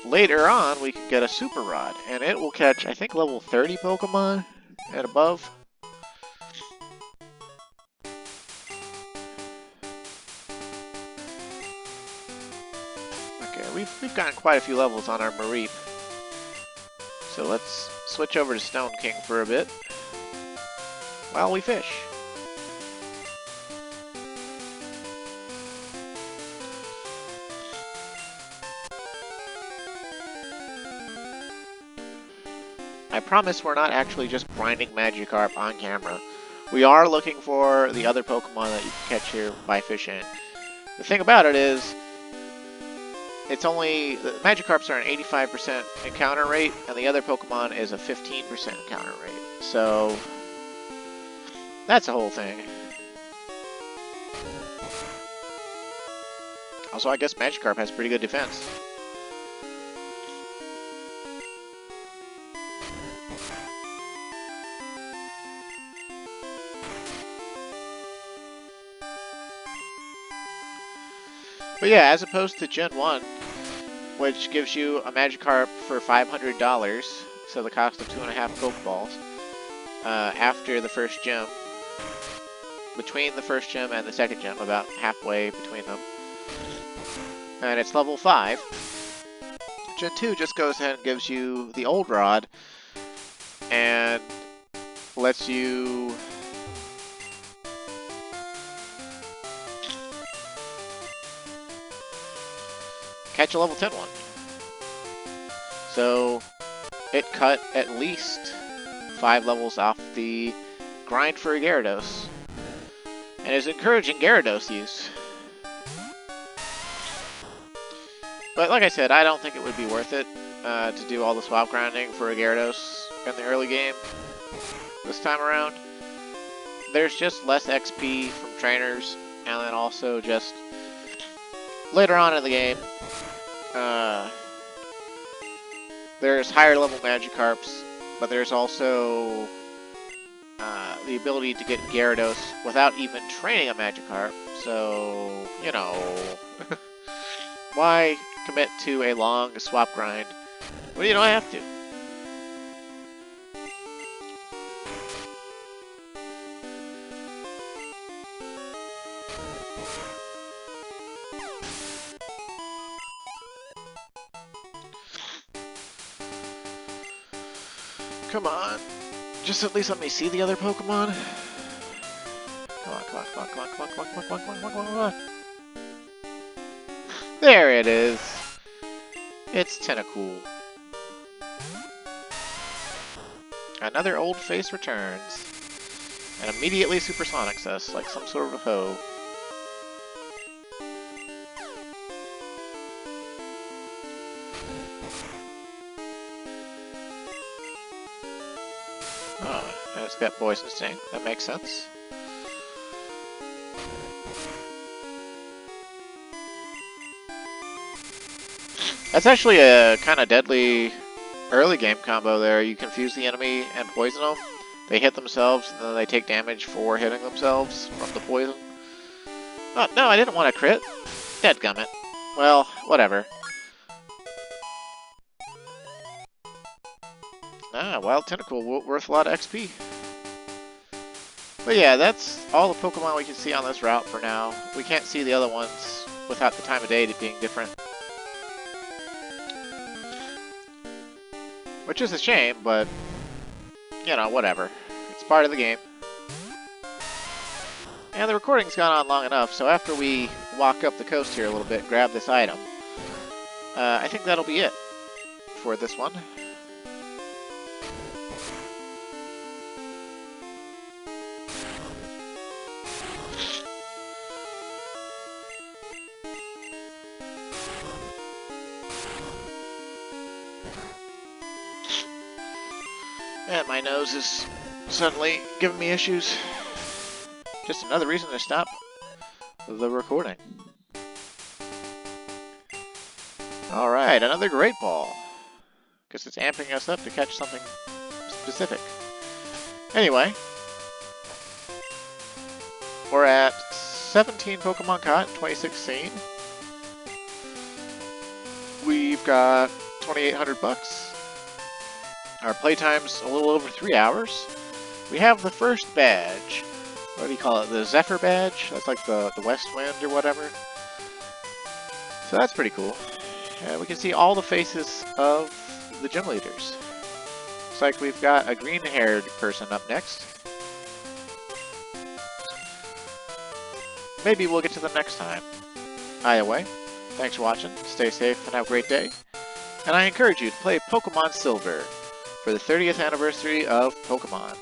Speaker 1: Later on, we can get a super rod, and it will catch, I think, level 30 Pokemon and above. Okay, we've gotten quite a few levels on our Mareep. So let's switch over to Stone King for a bit while we fish. I promise we're not actually just grinding Magikarp on camera. We are looking for the other Pokemon that you can catch here by fishing. The thing about it is, it's only, the Magikarps are an 85% encounter rate, and the other Pokemon is a 15% encounter rate. So, that's a whole thing. Also, I guess Magikarp has pretty good defense. But yeah, as opposed to Gen 1, which gives you a Magikarp for $500, so the cost of 2.5 Pokeballs, after the first gym, between the first gym and the second gym, about halfway between them, and it's level 5. Gen 2 just goes ahead and gives you the old rod, and lets you catch a level 10 one. So it cut at least 5 levels off the grind for a Gyarados, and is encouraging Gyarados use. But like I said, I don't think it would be worth it to do all the swap grinding for a Gyarados in the early game this time around. There's just less XP from trainers, and then also just later on in the game, there's higher level Magikarps, but there's also the ability to get Gyarados without even training a Magikarp. So, you know, why commit to a long swap grind when you don't have to? Come on. Just at least let me see the other Pokemon. Come on, come on, come on, come on, come on, come on, come on, come on, come on, come on, come on. There it is. It's Tentacool. Another old face returns. And immediately supersonics us like some sort of a hoe. Oh, and it's got Poison Sting. That makes sense. That's actually a kind of deadly early game combo there. You confuse the enemy and poison them. They hit themselves, and then they take damage for hitting themselves from the poison. Oh, no, I didn't want to crit. Dadgummit. Well, whatever. Ah, Wild Tentacool, worth a lot of XP. But yeah, that's all the Pokemon we can see on this route for now. We can't see the other ones without the time of day being different. Which is a shame, but, you know, whatever. It's part of the game. And the recording's gone on long enough, so after we walk up the coast here a little bit, grab this item, I think that'll be it for this one. And my nose is suddenly giving me issues. Just another reason to stop the recording. Alright, another Great Ball. Guess it's amping us up to catch something specific. Anyway, we're at 17 Pokemon caught in 2016. We've got 2,800 bucks. Our playtime's a little over 3 hours. We have the first badge. What do you call it? The Zephyr badge? That's like the West Wind or whatever. So that's pretty cool. We can see all the faces of the gym leaders. Looks like we've got a green-haired person up next. Maybe we'll get to them next time. Either way, thanks for watching, stay safe, and have a great day. And I encourage you to play Pokemon Silver for the 30th anniversary of Pokemon.